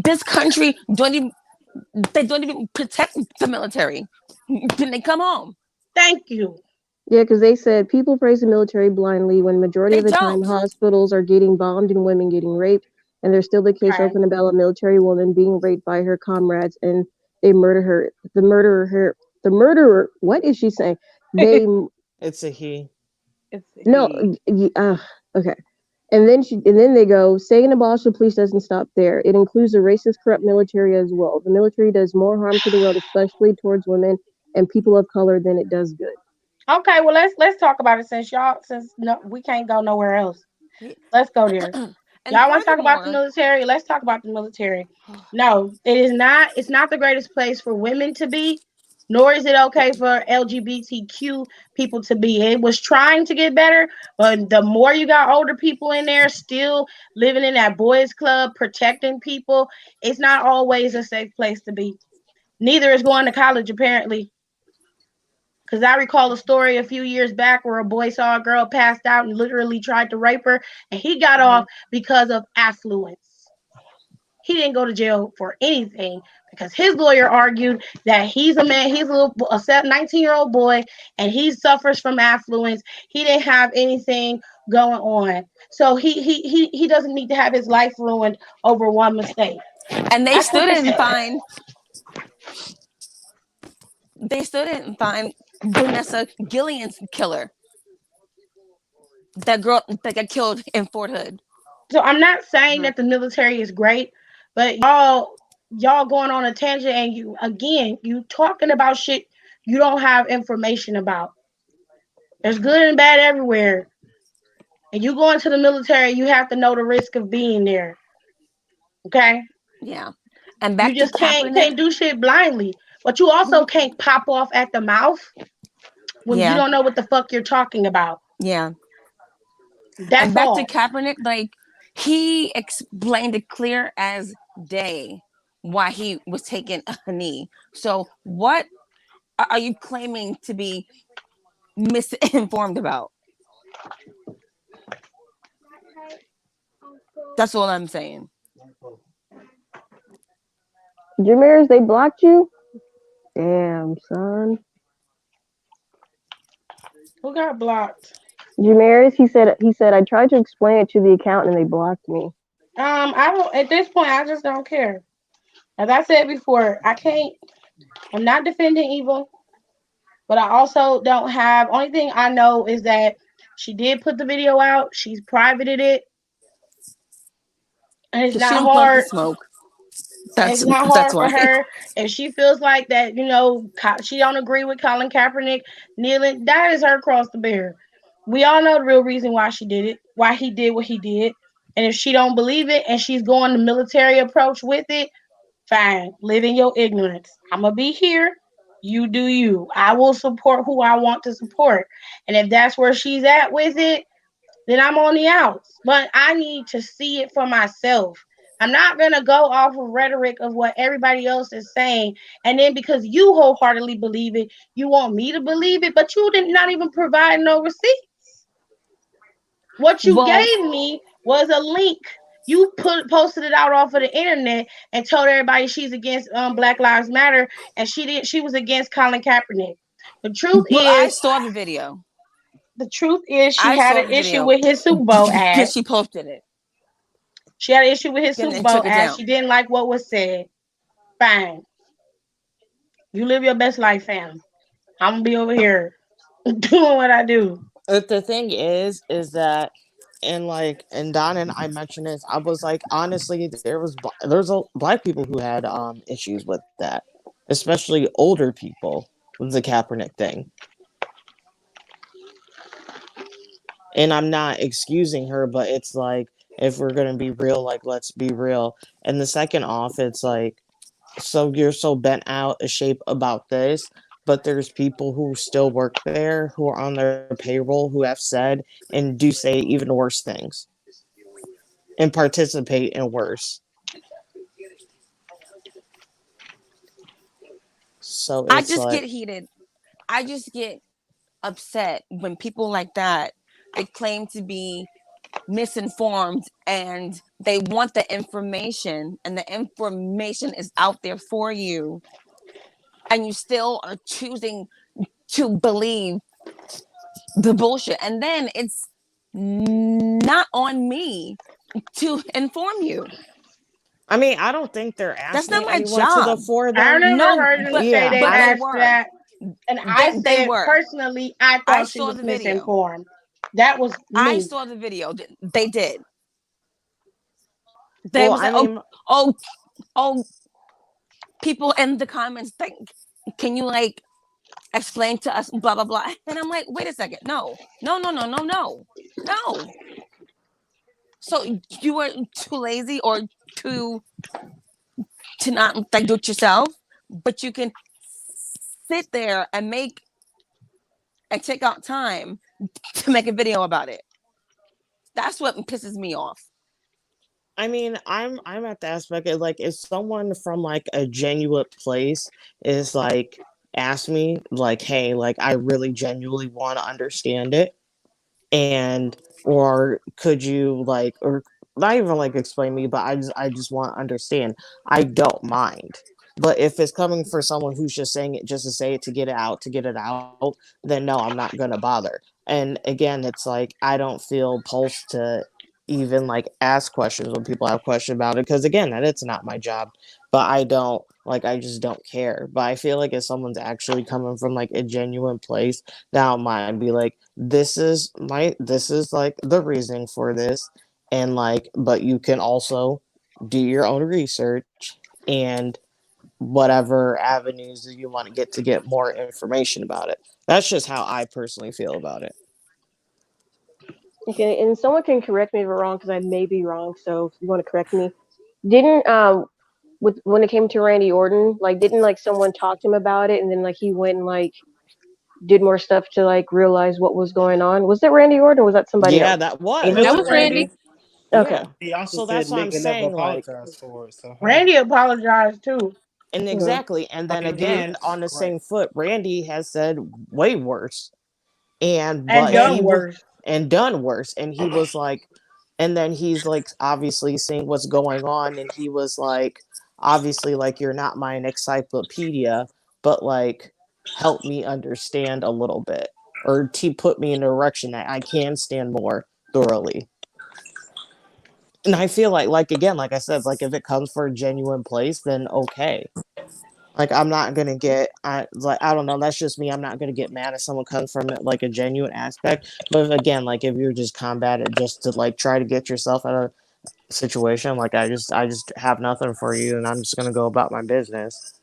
this country don't even protect the military. Then they come home. Thank you. yeah, because they said people praise the military blindly when majority They of the time don't. hospitals are getting bombed and women getting raped, and there's still the case Okay. open about a military woman being raped by her comrades, and they murder her. The murderer. What is she saying? They It's a he. It's no. he. Okay. And then they go, saying abolish the police doesn't stop there. It includes a racist, corrupt military as well. The military does more harm to the world, especially towards women and people of color, than it does good. Okay, well let's talk about it since no, we can't go nowhere else. Let's go there. And Y'all want to talk about the furthermore, military? Let's talk about the military. No, it is not. It's not the greatest place for women to be, nor is it okay for LGBTQ people to be. It was trying to get better, but the more you got older people in there still living in that boys' club, protecting people, it's not always a safe place to be. Neither is going to college, apparently. Because I recall a story a few years back where a boy saw a girl passed out and literally tried to rape her, and he got off because of affluence. He didn't go to jail for anything because his lawyer argued that he's a man, he's a 19-year-old boy, and he suffers from affluence. He didn't have anything going on, so he doesn't need to have his life ruined over one mistake. and That's what they said. they still didn't find Vanessa Gillian's killer. That girl that got killed in Fort Hood. So I'm not saying that the military is great, but y'all going on a tangent and you talking about shit you don't have information about. There's good and bad everywhere. And you go into the military, you have to know the risk of being there. Okay? Yeah. And You back to just can't Kaepernick. do shit blindly. But you also can't pop off at the mouth when you Yeah. don't know what the fuck you're talking about. Yeah. And That's back to all. Kaepernick, like he explained it clear as day why he was taking a knee. So what are you claiming to be misinformed about? That's all I'm saying. Jamiris, they blocked you? Damn, son. Who got blocked? Jamaris, he said I tried to explain it to the account and they blocked me. I don't. At this point, I just don't care. As I said before, I can't. I'm not defending evil, but I also don't have. Only thing I know is that she did put the video out. She's privated it, and it's Because she not don't plug the hard. smoke. It's That's not that's hard for why. her if she feels like that. She don't agree with Colin Kaepernick kneeling. That is her cross to bear. We all know the real reason why she did it, why he did what he did, and if she don't believe it and she's going the military approach with it, fine. Live in your ignorance. I'm gonna be here. You do you. I will support who I want to support, and if that's where she's at with it, then I'm on the outs. But I need to see it for myself. I'm not going to go off of rhetoric of what everybody else is saying. And then because you wholeheartedly believe it, you want me to believe it, but you did not even provide no receipts. What you Well, gave me was a link. You posted it out off of the internet and told everybody she's against Black Lives Matter, and she was against Colin Kaepernick. The truth well, I is, saw the video. the truth is she I had saw an the issue video with his Super Bowl ad. because she posted it She had an issue with his and Super then Bowl took it ad. down. She didn't like what was said. Fine. You live your best life, fam. I'm gonna be over here doing what I do. The thing is that, and like, and Don and I mentioned this. I was like, honestly, there's black people who had issues with that, especially older people with the Kaepernick thing. And I'm not excusing her, but it's like, if we're gonna be real, like, let's be real. And the second off, it's like, so you're so bent out of shape about this, but there's people who still work there, who are on their payroll, who have said and do say even worse things and participate in worse. So I it's just like, get heated. I just get upset when people like that, they claim to be misinformed and they want the information, and the information is out there for you, and you still are choosing to believe the bullshit, and then it's not on me to inform you. I mean, I don't think they're That's asking not my anyone to the job. for I them. never No, heard them but say Yeah, they I they don't. asked were. that. And I They said were. personally, I I thought she saw was the video. misinformed. That was I me. saw the video. They did. They Well, was I like, oh, mean, oh, oh. People in the comments think, can you like explain to us blah blah blah? And I'm like, wait a second, no, no, no, no, no, no, no. So you were too lazy or too to not like do it yourself, but you can sit there and make and take out time to make a video about it. That's what pisses me off. I mean, I'm at the aspect of like, if someone from like a genuine place is like, ask me like, hey, like, I really genuinely want to understand it, and or could you like, or not even like explain me, but I just want to understand. I don't mind. But if it's coming for someone who's just saying it just to say it, to get it out, then no, I'm not gonna bother. And again, it's like, I don't feel pulse to even like ask questions when people have questions about it, because again, that it's not my job. But I don't like, I just don't care. But I feel like if someone's actually coming from like a genuine place, now mind be like, this is like the reasoning for this, and like, but you can also do your own research and whatever avenues that you want to get more information about it. That's just how I personally feel about it. Okay, and someone can correct me if I'm wrong because I may be wrong. So if you want to correct me, didn't with when it came to Randy Orton, like didn't like someone talk to him about it, and then like he went and like did more stuff to like realize what was going on? Was that Randy Orton or was that somebody Yeah, else? It That was was was. Randy. Randy. Okay. Yeah. He also So said that's what I'm nigga never saying. Like, apologized for it. So hey, Randy apologized too, and Hmm. exactly. And I then mean he again, is on the right. same foot, Randy has said way worse, and and but he done was, worse. and done worse, and he was like, and then he's like obviously seeing what's going on, and he was like, obviously, like, you're not my encyclopedia, but like, help me understand a little bit. or put me in a direction that I can stand more thoroughly. And I feel like again, like I said, like if it comes for a genuine place, then okay. Like I'm not gonna get, I don't know. That's just me. I'm not gonna get mad if someone comes from it like a genuine aspect. But again, like if you're just combated just to like try to get yourself out of a situation, like I just have nothing for you, and I'm just gonna go about my business.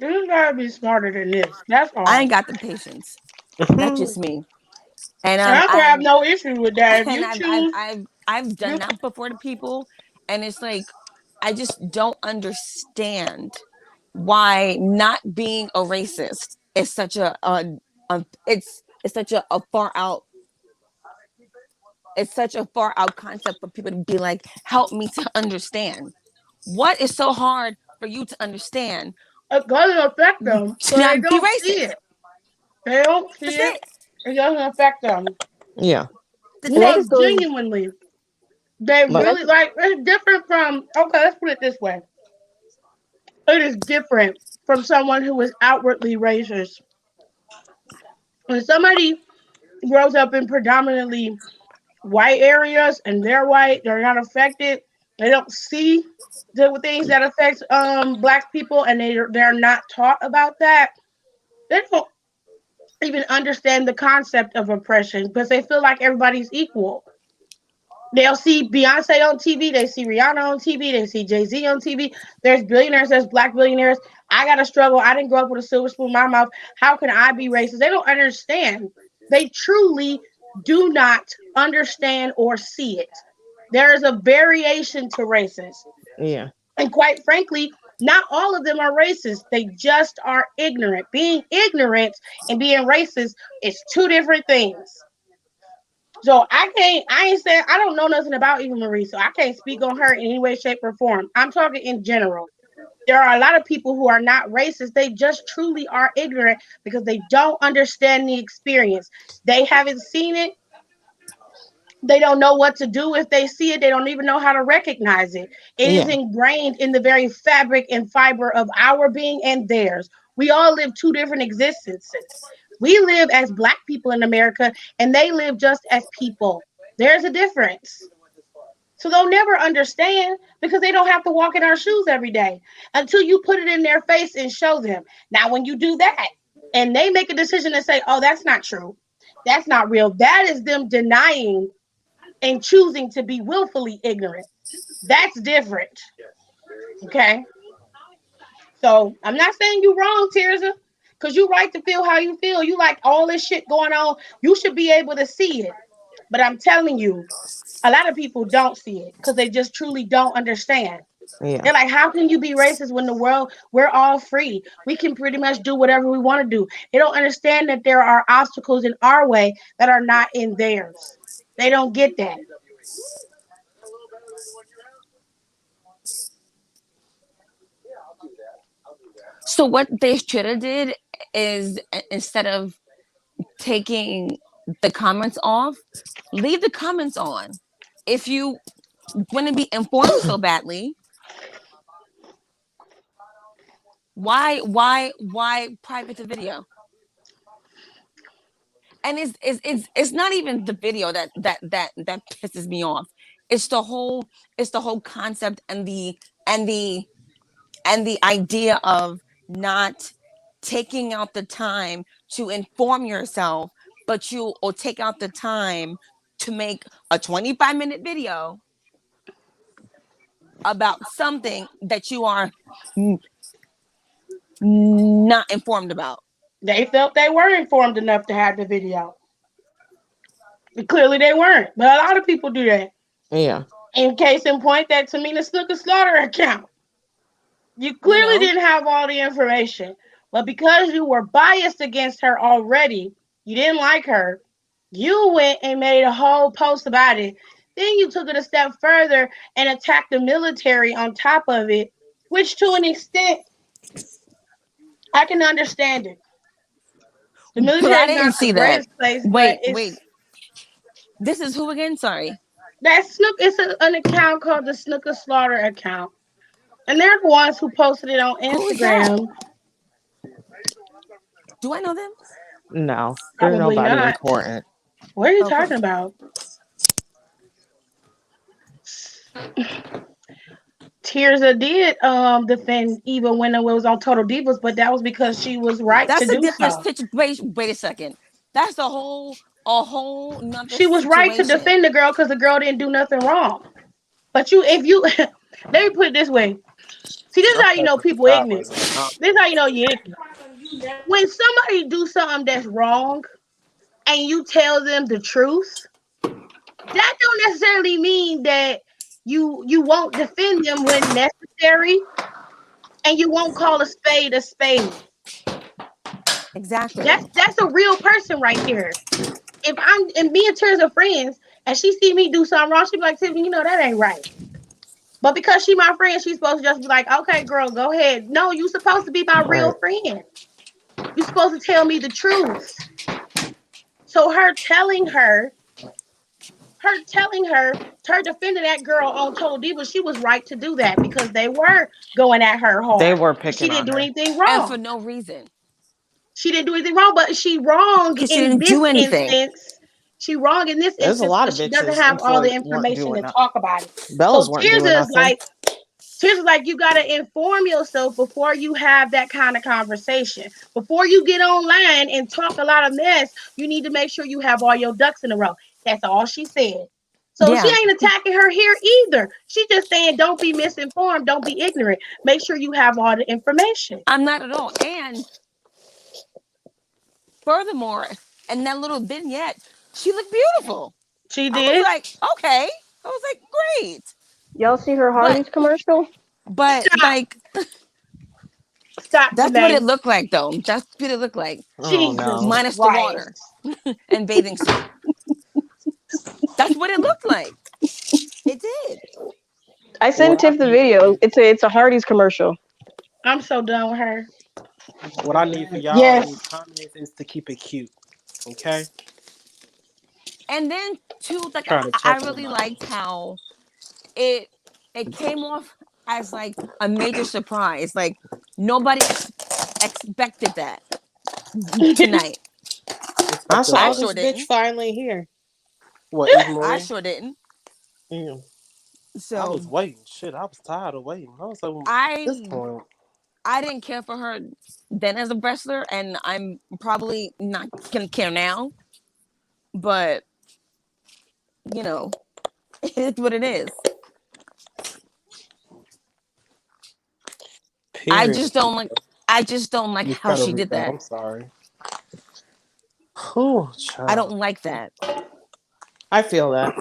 You gotta be smarter than this. That's I all. ain't got the patience. That's just me. And And I could have I've no issue with that. If and you choose, I've done you that before to people, and it's like I just don't understand why not being a racist is such a it's such a far out it's such a far out concept for people to be like, help me to understand. What is so hard for you to understand it doesn't affect them, to so they not be don't see racist? it. They don't see That's it. it. It doesn't affect them. Yeah, That's it. No, Basically, genuinely, they like really that's like. It's different from. Okay, let's put it this way. It is different from someone who is outwardly racist. When somebody grows up in predominantly white areas and they're white, they're not affected. They don't see the things that affect black people, and they're not taught about that. They don't even understand the concept of oppression because they feel like everybody's equal. They'll see Beyonce on TV, they see Rihanna on TV, they see Jay-Z on TV. There's billionaires, there's black billionaires. I gotta struggle. I didn't grow up with a silver spoon in my mouth. How can I be racist? They don't understand. They truly do not understand or see it. There is a variation to racist. yeah, And quite frankly, not all of them are racist. They just are ignorant. Being ignorant and being racist is two different things. So I ain't saying I don't know nothing about Eva Marie, so I can't speak on her in any way, shape, or form. I'm talking in general. There are a lot of people who are not racist. They just truly are ignorant because they don't understand the experience. They haven't seen it. They don't know what to do if they see it. They don't even know how to recognize it. It is yeah, ingrained in the very fabric and fiber of our being and theirs. We all live two different existences. We live as black people in America, and they live just as people. There's a difference. So they'll never understand because they don't have to walk in our shoes every day until you put it in their face and show them. Now, when you do that and they make a decision and say, oh, that's not true, that's not real, that is them denying and choosing to be willfully ignorant. That's different. Okay. So I'm not saying you wrong, Tirza, because you right to feel how you feel. You like all this shit going on. You should be able to see it. But I'm telling you, a lot of people don't see it because they just truly don't understand. yeah, They're like, how can you be racist when the world, we're all free? We can pretty much do whatever we want to do. They don't understand that there are obstacles in our way that are not in theirs. They don't get that. So what they should have did is instead of taking the comments off, leave the comments on. If you want to be informed so badly, why private the video? And it's not even the video that pisses me off. It's the whole concept and the and the idea of not taking out the time to inform yourself, but you or take out the time to make a 25-minute video about something that you are not informed about. They felt they were informed enough to have the video. Clearly they weren't. But a lot of people do that. yeah, In case in point, that Tamina Snooker Slaughter account. You You clearly know, didn't have all the information. But because you were biased against her already, you didn't like her, you went and made a whole post about it. Then you took it a step further and attacked the military on top of it, which to an extent, I can understand it. The but military I is not didn't the see that. greatest place, but Wait. This is who again? Sorry. An account called the Snooker Slaughter account. And they're the ones who posted it on Who is that? Instagram. Do I know them? No, they're Probably nobody not. important. What are you Okay. talking about? Tirza did defend Eva when it was on Total Divas, but that was because she was right to That's a do different so. situation. Wait a second. That's a whole nother She was right to situation. defend the girl because the girl didn't do nothing wrong. But if you, let me put it this way. See, this is I'm how you know pressing for people ignorant. sideways in the comments. This is how you know you're ignorant. When somebody do something that's wrong and you tell them the truth, that don't necessarily mean that you won't defend them when necessary and you won't call a spade a spade. Exactly. That's a real person right there. If I'm and me and Teresa are friends and she see me do something wrong, she be like, Tiffany, you know that ain't right. But because she my friend, she's supposed to just be like, okay, girl, go ahead. No, you supposed to be my real Right. friend. You supposed to tell me the truth. So her defending that girl on Total Diva, she was right to do that because they were going at her They hard. were And she picking didn't on do her. anything And for wrong. no reason. She didn't do anything wrong, but she wrong Because she in didn't do this anything. instance. She wrong in this There's a instance lot of because she doesn't bitches have all the employed weren't information doing to that. talk about it. Bellas So weren't doing nothing. Tears is like you gotta inform yourself before you have that kind of conversation. Before you get online and talk a lot of mess, you need to make sure you have all your ducks in a row. That's all she said. So she Yeah. ain't attacking her here either. She's just saying don't be misinformed, don't be ignorant. Make sure you have all the information. I'm not at all. And furthermore, in that little vignette, she looked beautiful. She I was did. like, okay. I was like, great. Y'all see her But Hardy's commercial? Stop. like Stop, that's what it Janae. looked like though. That's what it looked like. Oh Jesus no. Minus the water Christ. and bathing suit. That's what it looked like. It did. I What sent I Tiff the need, video. It's a Hardy's commercial. I'm so done with her. what I need for y'all in these Yes. comments is to keep it cute. Okay? And then too, like Try to I check really somebody. liked how it it came off as like a major surprise. Like nobody expected that tonight. I Expected I saw what? sure this bitch didn't. finally here. What, Eva I Marie? sure didn't. Mm. I was So waiting. Shit, I was tired of waiting. I was like, well, at this I point, I didn't care for her then as a wrestler, and I'm probably not gonna care now. But you know, it is what it is. I period. just don't like. I just don't like You how gotta she read did that. that. I'm sorry. Oh, I child. don't like that. I feel that.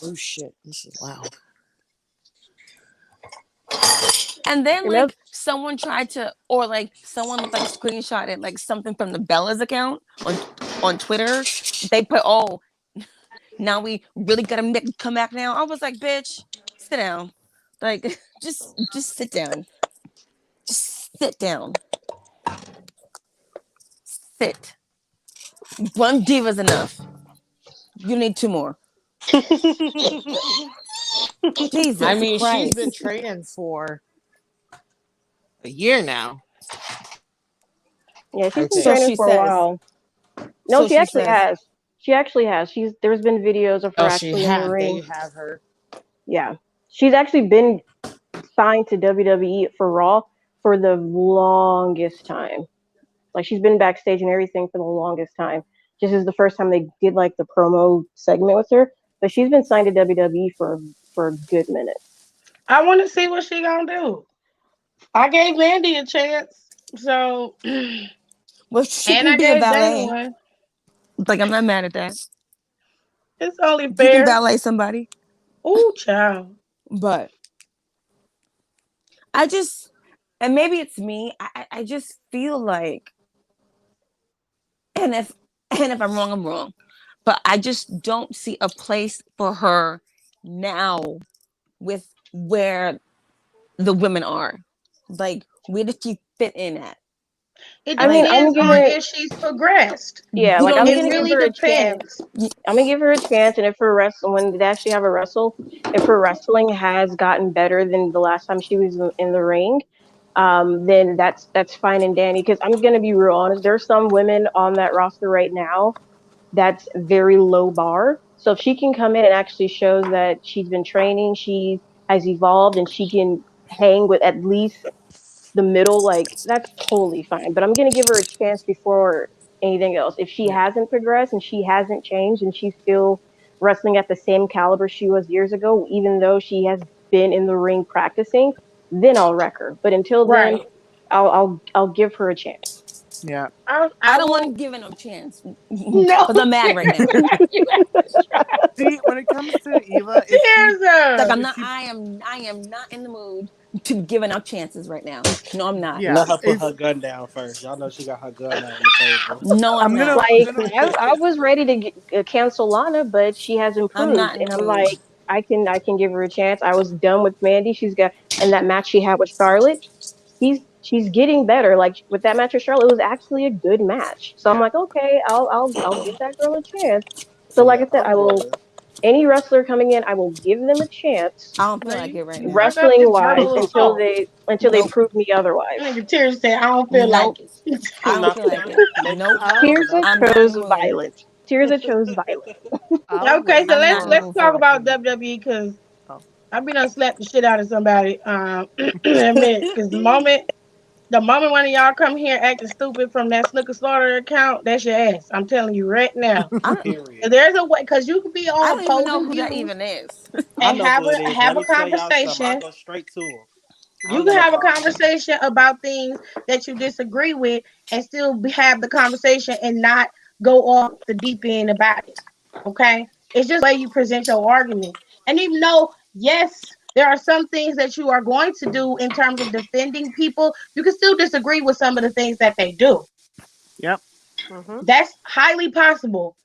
Oh shit, this is loud. And then Remember? like someone tried to, or like someone like screenshotted like something from the Bella's account on Twitter. They put, oh, now we really gotta come back now. I was like, bitch, sit down. Like just sit down. Just sit down. Sit. One diva's enough. You need two more. I Jesus mean, she's Christ. been training for a year now. Yeah, she's I been So think. training she for a says. while. No, So she she actually says. has. She actually has. There's been videos of her Oh, she actually in the have. ring. They have her. Yeah. She's actually been signed to WWE for Raw for the longest time. Like she's been backstage and everything for the longest time. This is the first time they did like the promo segment with her, but she's been signed to WWE for a good minute. I want to see what she gonna do. I gave Mandy a chance, so and Well, she can I be a gave Dana valet. one. Like, I'm not mad at that. It's only You can fair. valet somebody. Ooh, child. But I just, and maybe it's me, I just feel like, and if I'm wrong, I'm wrong. But I just don't see a place for her now with where the women are. Like, where does she fit in at? It I mean, Like, I'm depends gonna give on her if she's progressed. yeah, you like don't I'm It gonna give even really her a chance. depends. I'm gonna give her a chance, and if her wrestle when they actually have a wrestle, if her wrestling has gotten better than the last time she was in the ring, then that's fine and dandy. Because I'm gonna be real honest, there's some women on that roster right now that's very low bar. So if she can come in and actually shows that she's been training, she has evolved, and she can hang with at least the middle, like that's totally fine. But I'm gonna give her a chance before anything else. If she Yeah. hasn't progressed and she hasn't changed and she's still wrestling at the same caliber she was years ago, even though she has been in the ring practicing, then I'll wreck her. But until then, Right. I'll give her a chance. Yeah. I I don't want to will. give it no chance No, because I'm mad right now. you have to try. See, when it comes to Eva, if she Tears Like up. I'm if not. she I am not in the mood to giving out chances right now. No, I'm not. yeah, Let her put if her gun down first. Y'all know she got her gun out on the table. No, I'm not. Like I'm gonna I was ready to cancel Lana, but she has I'm improved, not in and the I'm mood. like, I can give her a chance. I was done with Mandy. She's got and that match she had with Charlotte. She's getting better. Like with that match with Charlotte, it was actually a good match. So I'm yeah. like, okay, I'll give that girl a chance. So like Yeah, I said, I'm I will rolling. any wrestler coming in, I will give them a chance I don't feel Well, like it right you now. bring up wrestling this wise verbal until assault. they Nope. prove me otherwise. Nigga Tears said, I don't feel like Nope. it. I don't No, feel like no, it. next Nope. time. Tirza No. I'm not in chose the mood. violence. Tirza chose violence. I'll Okay, so wait I'm let's not in the for let's mood talk for it. about WWE because oh. I've been done slapped the shit out of somebody in a minute. Because the moment one of y'all come here acting stupid from that Snooker Slaughter account, that's your ass. I'm telling you right now. I don't. Period. There's a way because you could be I on don't even know opposing who that views even is. I and know have who it a is. Let have a me tell y'all something. I conversation. go straight to him. I You don't can know have a about conversation about things that you disagree with and still have the conversation and not go off the deep end about it. Okay? It's just the way you present your argument. And even though, yes, there are some things that you are going to do in terms of defending people, you can still disagree with some of the things that they do. Yep. Mm-hmm. That's highly possible.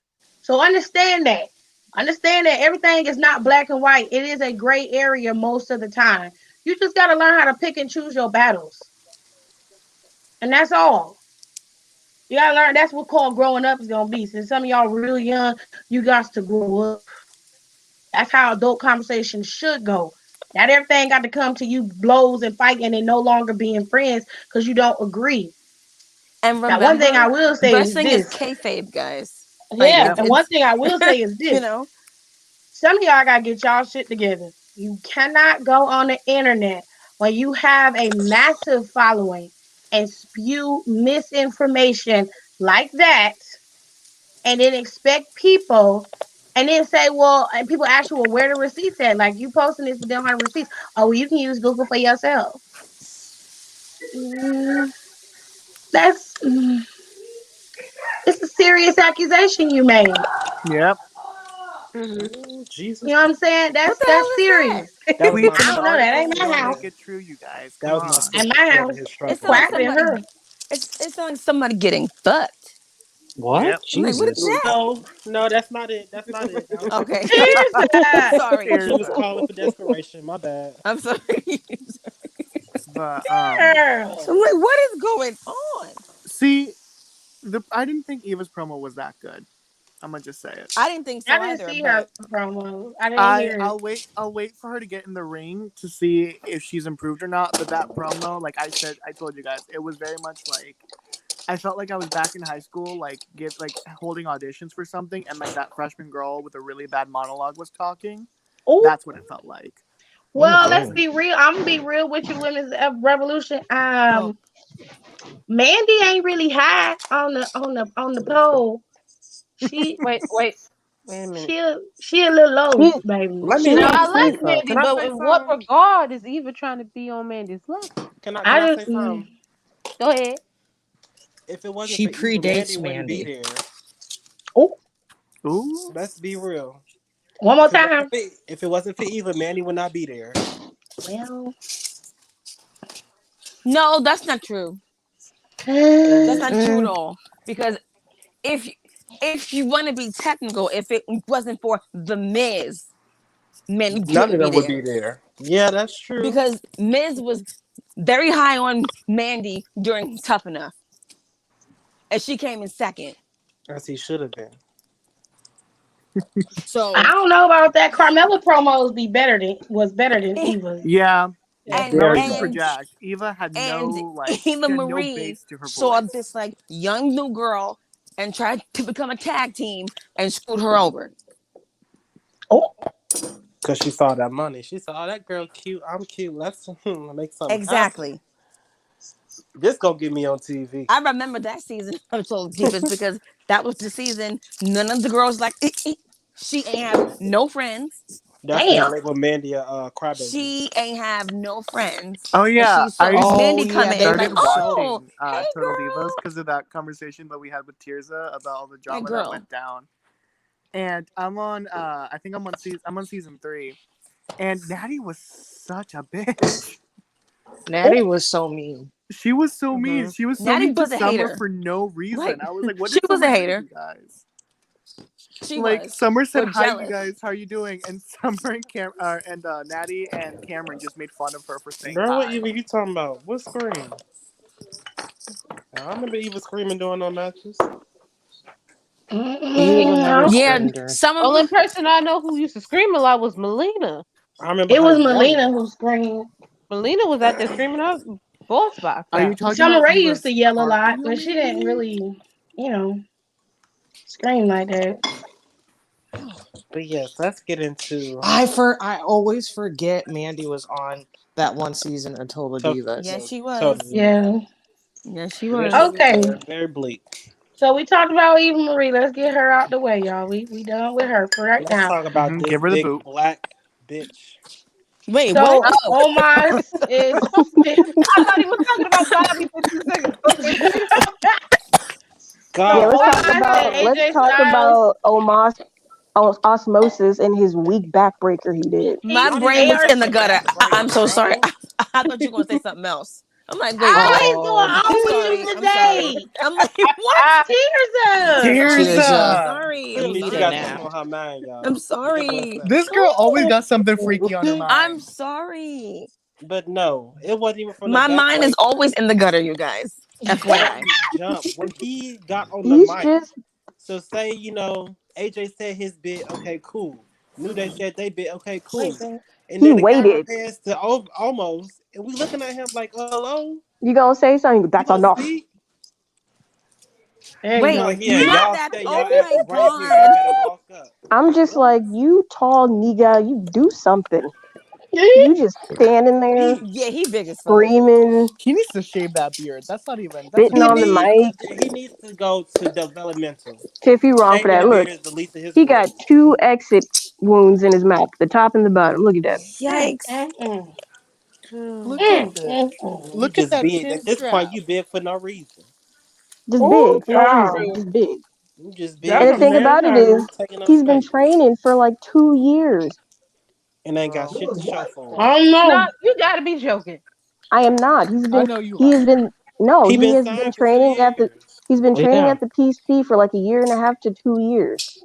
So understand that. Understand that everything is not black and white. It is a gray area most of the time. You just got to learn how to pick and choose your battles. And that's all. You got to learn. That's what called growing up is going to be. Since some of y'all real young, you got to grow up. That's how adult conversations should go. Not everything got to come to you blows and fighting and no longer being friends because you don't agree. And Now, one thing I remember, will say is wrestling is this. kayfabe, guys. Like Yeah, Yep. and one it's thing I will say is you this. know. Some of y'all gotta get y'all shit together. You cannot go on the internet when you have a massive following and spew misinformation like that and then expect people and then say, well, and people ask you, well, where the receipts at? Like you posting this, but they don't have receipts. Oh, well, you can use Google for yourself. Mm, that's it's a serious accusation you made. Yep. Mm-hmm. Ooh, You Jesus. know what I'm saying? What That's the hell that's is that? serious. That was my Tweets and I don't know. sister That ain't articles my don't struggling. make house. it true, you guys. That Come was my on. At sister my flooding house, his It truck sounds with like quack water. than somebody. her. It sounds like somebody getting fucked. What? Yep. I'm like, what is Jesus. that? No, no, that's not it. That's not it. That was my Okay. sister. Here's that. Sorry. She Here's was that. calling for desperation. My bad. I'm sorry. But Girl. I'm like, what is going on? see, I didn't think Eva's promo was that good. I'm gonna just say it. I didn't think I so didn't either, see but her promo. I didn't hear it. I'll wait for her to get in the ring to see if she's improved or not. But that promo, like I said, I told you guys, it was very much like I felt like I was back in high school, like holding auditions for something, and like that freshman girl with a really bad monologue was talking. Oh, That's what it felt like. Oh, Well, let's damn. be real. I'm gonna be real with you, women's revolution. oh, Mandy ain't really high on the pole. She Wait a minute. she a little low, she baby. Let me she Now let me I say like something. Can Mandy, I but say In what something? regard is Eva trying to be on Mandy's level? Can I I just say something? Go ahead. If it wasn't She for Eva, Mandy predates wouldn't be Mandy. there. oh Ooh. Let's be real. one more time. If it wasn't for Eva, Mandy would not be there. Well, no, that's not true. That's not true at mm-mm. all. Because if if you want to be technical, if it wasn't for the Miz, men None of wouldn't be them would there. be there. Yeah, that's true. Because Miz was very high on Mandy during Tough Enough, and she came in second. As he should have been. I So don't know about that. Carmella promos was better than Eva's. Yeah. and Very Nothing much. for and Jack. Eva had and she Eva had no Marie bass to her saw voice. this like young new girl and tried to become a tag team and screwed her over. Oh, Because she saw that money. She saw, oh, that girl cute. I'm cute. Let's make something happen. Exactly. This gonna get me on TV. I remember that season of Total Divas because that was the season none of the girls like she ain't have no friends. That's when damn. I labeled Mandy a crybaby. She ain't have no friends. Oh And yeah, she saw I Oh Mandy yeah, come in they like, started were so. oh, watching hey Total Divas girl. because of that conversation that we had with Tirza about all the Hey drama that girl. went down. And I'm on I think I'm on season 3. And Natty was such a bitch. Natty was so mean. She was so mean. Mm-hmm. She was so Natty mean to was a Summer hater. for no Right. reason. I was like, what She did was a Summer do to hater. you guys? She Like was. Summer said, So "Hi, you jealous. guys. How are you doing?" And Summer and Natty and Cameron just made fun of her for saying Girl, what hi. Eva you talking about? What scream? I remember Eva screaming during no matches. Eva never Yeah, screamed her. Summer. Only person I know who used to scream a lot was Melina. I remember It her was Melina yelling. who screamed. Melina was out there screaming her voice box Are you out. talking Summer about Rae used to Eva's yell a lot, cartwheel, but she didn't maybe? really, you know, scream like that. But yes, let's get into I always forget Mandy was on that one season of Total to- Yeah, Divas. she Total was. Divas. Yeah. Yeah, she Very, was. Okay. very bleak. So we talked about Eva Marie. Let's get her out the way, y'all. We done with her for right Let's now. talk about this Give her the big boot. black bitch. Wait, what? So Oh, Omos is I thought he was talking about Bobby for 2 seconds. Okay. so Yeah, God, let's talk Omos about and let's AJ talk Styles about osmosis and his weak backbreaker he did. My not brain even was AR. in just the a gutter. I'm backbreaker, so sorry. bro. I thought you were gonna say something else. I'm like, wait, What what? is going Oh, I'm on with sorry. you I'm sorry. today? I'm like, what? Tears up. Sorry. I'm Tearsa, Tirza. sorry. you I'm Clearly, need she a got sorry. something nap. on her mind, I'm y'all. Give us sorry. that. This girl always got something freaky on her I'm mind. sorry. But no, it wasn't even from the My mind is backbreaker. always in the gutter, you guys. From FYI. the jump, when he got on the He's mic. just So say, AJ said his bit, okay, cool. New Day said they bit, okay, Wait, cool. man. And he then the camera waited. pans to almost, and we looking at him like, hello, You gonna say something? you That's gonna enough. speak? There He you was Wait, go. like, yeah, not y'all that. stay y'all Oh ass my right here. Y'all God. better walk up. I'm just What? like, you tall nigga, you do something. You just standing there Yeah, he big as fuck. screaming, He needs to shave that beard. That's not even. That's spitting He on the embarrassing. needs mic. to go to developmental. Tiffy wrong for Shaving that. that beard Look, is the least of his he got worries. 2 exit wounds in his mouth, the top and the bottom. Look at that. Yikes. Mm. Look at Mm, this. You Look at just that big. chin At this point, strap. you big for no reason. Just Oh, big for no wow. reason. Just big. You just And big That's the some thing and very about it is, nice. taking up he's been space. training for like 2 years. And ain't got Bro. shit to show for it. I don't No, know. you gotta be joking. I am not. I know you He has are. been, no, He he been has been signed for 2 training years. he's been training Yeah. at the PC for like a year and a half to 2 years.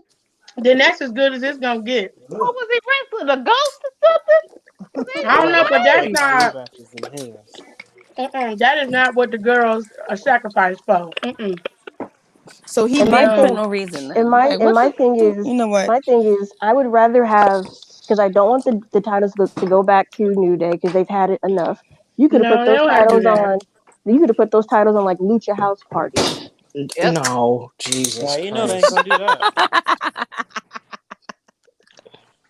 Then that's as good as it's gonna get. What was he wrestling? A ghost or something? 'Cause they I He don't doing know, had but about that's 8 great. not. rematches in his. That is not what the girls are sacrificed for. So he And my big for thing, No, no reason. and Like, what the? You know what? my thing is, I would rather have, because I don't want the titles to go back to New Day because they've had it enough. You could have put no, they those don't have to do titles that. on. You could have put those titles on like Lucha House Party. Yep. No, Now Jesus you know they ain't Christ. gonna do that.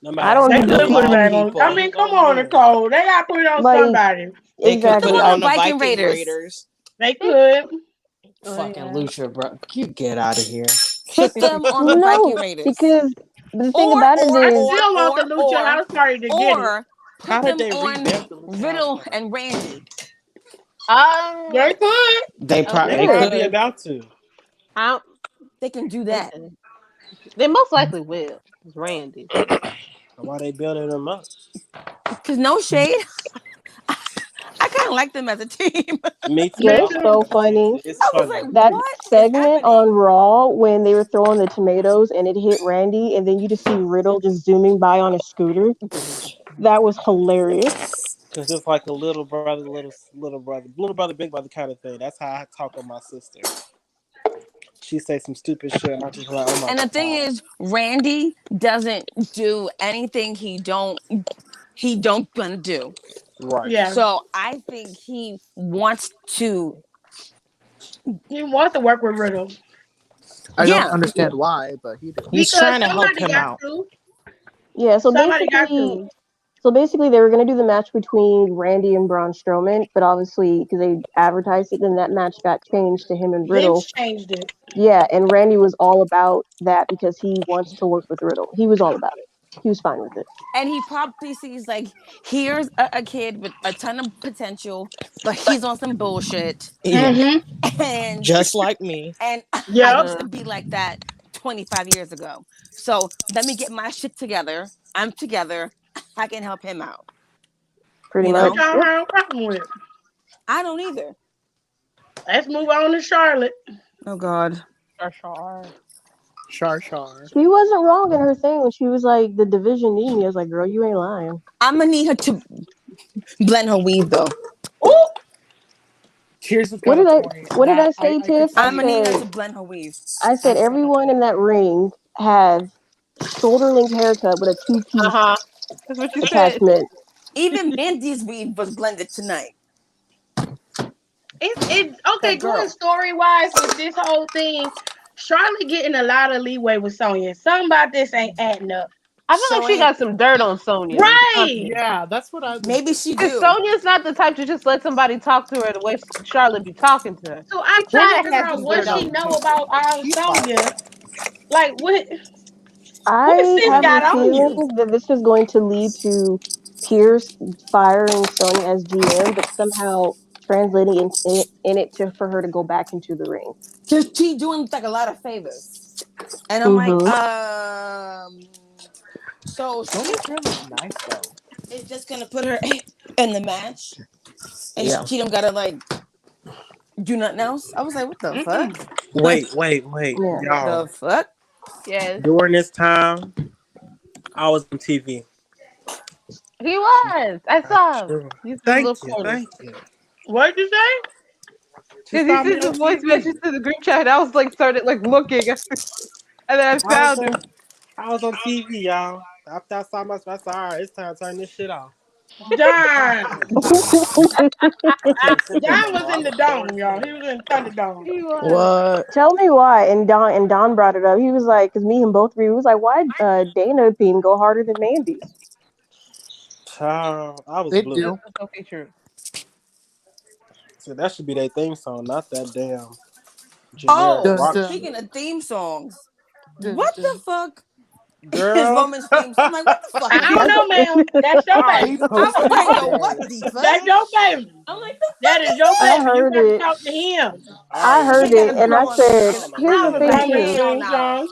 No I matter don't how They need to could good put they it Raw see back is, on. they I people. mean, ain't come gonna on, win. Nicole. They got to put it on like somebody. They could Put them put it exactly. on on the the Viking Viking Raiders. Raiders. They could. Oh Fucking yeah. Lucha, bro. You get out of here. Put them on the Viking No, Raiders. because the thing Or about it or I is, or still want the or Lucha or House Party to get it. or How put did them they on revamp the Lucha House Riddle Party? and Randy. Um. They could. They They good. probably could. about to. I, They can do that. okay. They most likely will. It's Randy. Why they building them up? Cause no shade, I kind of like them as a team. Me too. Me They're I like so too. them as a team funny. too. It's I was like, funny. That what is segment on happening? Raw when they were throwing the tomatoes and it hit Randy, and then you just see Riddle just zooming by on a scooter. That was hilarious. Cause it's like a little brother, big brother kind of thing. That's how I talk with my sister. She say some stupid shit, and I just be like, oh my And the thing god. is, Randy doesn't do anything he don't gonna do. Right. Yeah. So I think he wants to. He wants to work with Riddle I don't Yeah, understand why, but he do. He's because trying to help somebody him got out. to. Yeah, Somebody got to. so basically they were going to do the match between Randy and Braun Strowman, but obviously because they advertised it, then that match got changed to him and Vince Riddle. changed it. Yeah, and Randy was all about that because he wants to work with Riddle. He was all about it. He was fine with it. and he probably sees like, here's a kid with a ton of potential, but he's on some bullshit, Yeah. Mm-hmm. and Just like me. I Yep. used to be like that 25 years ago. So let me get my shit together. I'm together. I can help him out. Pretty You much. Which know, I don't Yep. have a problem with. I don't either. Let's move on to Charlotte. Oh God. Char. Char. She wasn't wrong in her thing when she was like, the division need me. I was like, girl, you ain't lying. I'm gonna need her to blend her weave though. Oh, Tears has What got a did I point. what did That I say, I could Tiff? I'm gonna see. need her to blend her weave. I said everyone in that ring have shoulder length haircut with a two piece That's what you said. attachment. Even Mandy's weave was blended tonight. it's okay. That Going girl. story wise with this whole thing, Charlotte getting a lot of leeway with Sonya. Something about this ain't adding up. I feel like she Showing got some dirt on Sonya. Right. Yeah, that's what I've been maybe thinking. she Because do. Sonya's not the type to just let somebody talk to her the way Charlotte be talking to her. So She I'm trying trying to to figure have out some what dirt she on her. know about our She's fine. Sonya. Like what I sis have a got on feeling you? that this is going to lead to Pierce firing Sonya as GM, but somehow translating in it to for her to go back into the ring. Just she doing like a lot of favors. And I'm like, Mm-hmm. so she Sonya's hair looks nice though. is just gonna put her in the match, and Yeah. she don't gotta like do nothing else. I was like, what the fuck? Mm-mm. Wait, Yeah. y'all. The fuck? Yes. During this time, I was on TV. He was. I saw him. Sure. He's in the little Thank you, corner. thank you. What'd you say? She Because he saw me sent on the voice TV. message to the group chat. And I was like, started like looking. And then I I was found him. on, I was on TV, y'all. After I saw my, I said, all right, it's time to turn this shit off. Don. Trying to sit there Don for was I in was the bored dome, as y'all. He hell. was in Thunderdome. He was. What? Tell me why. And Don brought it up. He was like, because me and both of you, he was like, why Dana theme go harder than Mandy's? Child, I was It blue. That's do. okay, true. So that should be their theme song, not that damn generic Oh, Dun rock dun speaking shit. of theme songs, dun what the dun. fuck is Girl. Roman's theme song? I'm like, what the fuck I is don't this? know, ma'am. That's your They baby. I was posted like, yo, what today. the fuck? That's your baby. I'm like, the That fuck is your I baby. You heard got to it. talk to him. I I already heard he know. got it, a and girl I on the said, I don't listen. know here's I the was thing like, Roman's too. hell theme nah. song.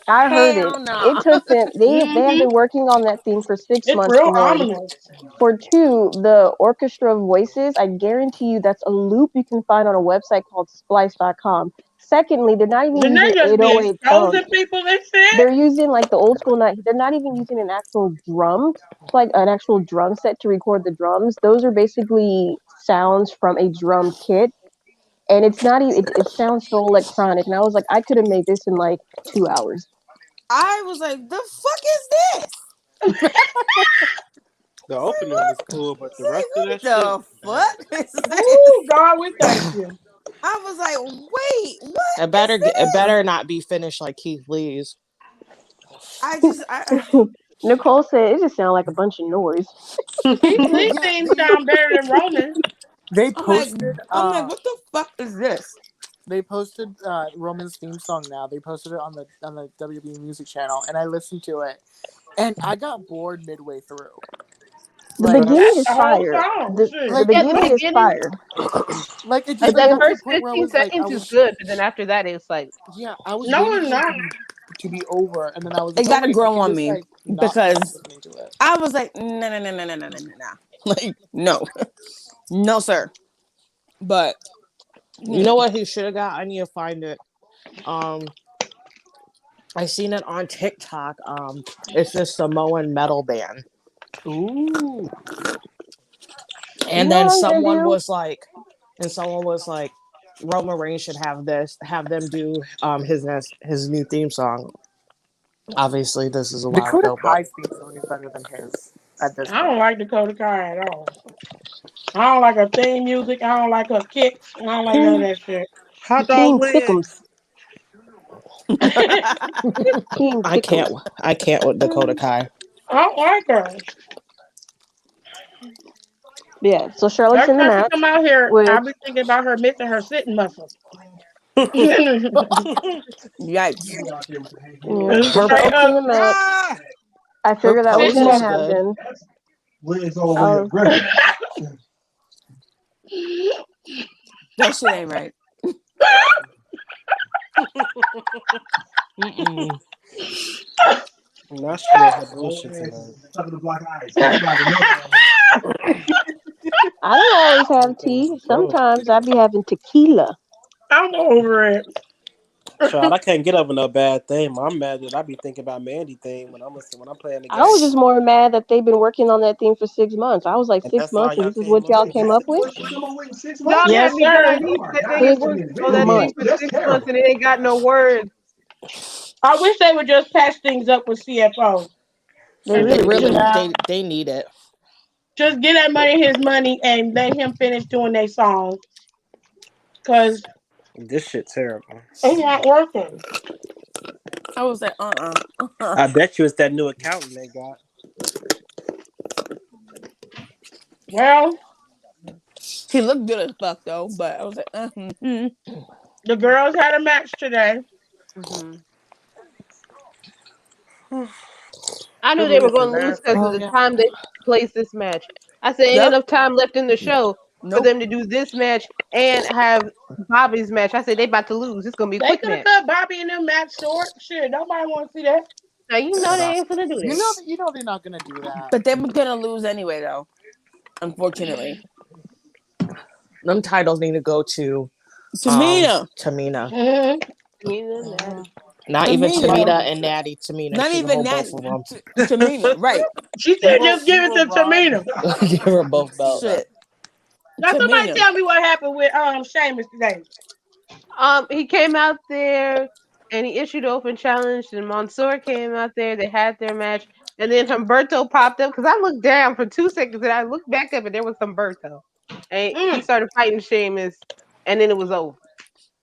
I heard it. Hell It nah. took them. They have Mm-hmm. been working on that theme for 6 It's months real for one. ominous. For two, the orchestra of voices. I guarantee you that's a loop you can find on a website called Splice.com. Secondly, they're not even Didn't they using just be 808 sound. exposing people and shit? They're using like the old school night. They're not even using an actual drum, like an actual drum set to record the drums. Those are basically sounds from a drum kit, and it's not even. It sounds so electronic, and I was like, I could have made this in like 2 hours. I was like, the fuck is this? The Say opening what? was cool, but the Say rest of that what shit, the man. fuck is Ooh, this? God, we thank you. I was like, wait, what It is this? better not be finished like Keith Lee's. I Nicole said it just sounded like a bunch of noise. Keith Lee Yeah, theme sound better than Roman. they I'm like, posted I'm like, what the fuck is this? they posted Roman's theme song now. They posted it on the WB music channel, and I listened to it, and I got bored midway through. The Like Well, beginning that's is the whole fire. song. The like Shit. Yeah, the beginning is beginning, fire. like it just like like that got to a first point where I 15 was like seconds is good, but then after that, it's like, yeah, I was No, waiting it's for it not. to be over, and then I was like, It oh got to wait, I grow can on just me like not finish because listening to it. I was like, no. Like, no, no, sir. But you You know know, what he should have got? I need to find it. Um, I seen it on TikTok. It's this Samoan metal band, Ooh, You and know then what I'm gonna do? someone was like, Roman Reigns should have them do his new theme song. Obviously, this is a while Dakota ago, but Kai's theme song is better than his at this I don't point. like Dakota Kai at all. I don't like her theme music. I don't like her kicks. I don't like none of that shit. Hot dog King Pickums. legs. I King I Pickles. can't. I can't with Dakota Kai. don't like her. Yeah, so Charlotte's Every in the time she match come out here, with I'll be thinking about her missing her sitting muscle. Straight Yikes. yeah, so Charlotte's in up the match. Ah! I Her figured that was sitting pose gonna is muscle. good. happen. Oh, That shit ain't right. Mm-mm. Now she let her bullshit tonight. I don't always have tea. Sometimes I be having tequila. I'm over it. Child, I can't get over no bad thing. I'm mad that I be thinking about Mandy thing when I'm listening, when I'm playing the I was game. just more mad that they've been working on that thing for 6 months. I was like, And six that's all months, and y'all this is came what up y'all with. came up with? Y'all Yes, got me sir. done. He said they been 6 working on that thing months. for 6 months and it ain't got no words. I wish they would just patch things up with CFO They and They really figure should. shit really. out. They need it. Just get that money his money and let him finish doing their song. Cause This shit terrible. it's not working. I was like, I bet you it's that new accountant they got. Well, He looked good as fuck though, but I was like, the girls had a match today. Mm-hmm. I knew Who they were is the going to lose last because of oh the yeah, time they placed this match. I said, ain't yep, enough time left in the show for nope. them to do this match and have Bobby's match. I said, they about to lose. It's going to be a They quick could have match. cut Bobby and them match short. Shit, nobody want to see that. Now, you know Nah. they ain't going to do that. You know they're not gonna do that. But they were gonna lose anyway, though. Unfortunately, Them titles need to go to Tamina, Tamina. Mm-hmm. You know that. Mhm. Not even Tamina, Tamina and Natty. Tamina. not She can even hold that. both of them. Tamina, right? She You said will, just you give it will, to Rod. Tamina. Give her both belts. Shit, Now somebody Tamina. tell me what happened with Sheamus today. He came out there and he issued an open challenge, and Mansoor came out there. They had their match, and then Humberto popped up because I looked down for 2 seconds and I looked back up and there was Humberto, and he Mm. started fighting Sheamus, and then it was over.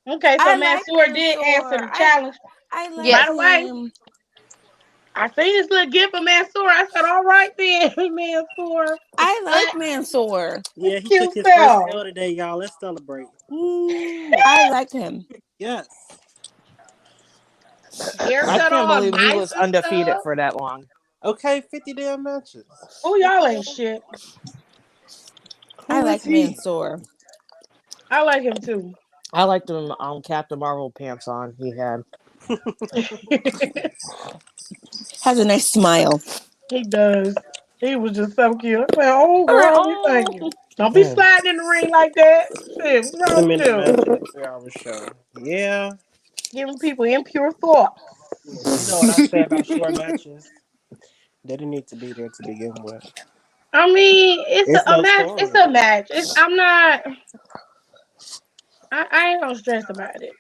Okay, so I like Mansoor did answer Mansoor. the challenge. I like By Yes, the way, him. I seen this little gift of Mansoor. I said, all right then, Mansoor. I like Mansoor. Yeah, he took Cute his first self. L today, y'all. Let's celebrate. Woo. I like him. Yes. I Haircut can't all believe he nice was and undefeated stuff. for that long. Okay, 50 damn matches. Oh, y'all ain't shit. I Who is like he? Mansoor. I like him too. I liked him Captain Marvel pants on. He had. Has a nice smile. He does. He was just so cute. I said, oh, All right. girl, we thank you. Oh, Don't be Mm. sliding in the ring like that. Shit, what's wrong with 10-minute you? match in a 3-hour show. Yeah. Giving people impure thoughts. You know what I say about short matches? They didn't need to be there to begin with. I mean, it's It's a no match. It's story. a match. I'm not. I ain't gonna stress about it.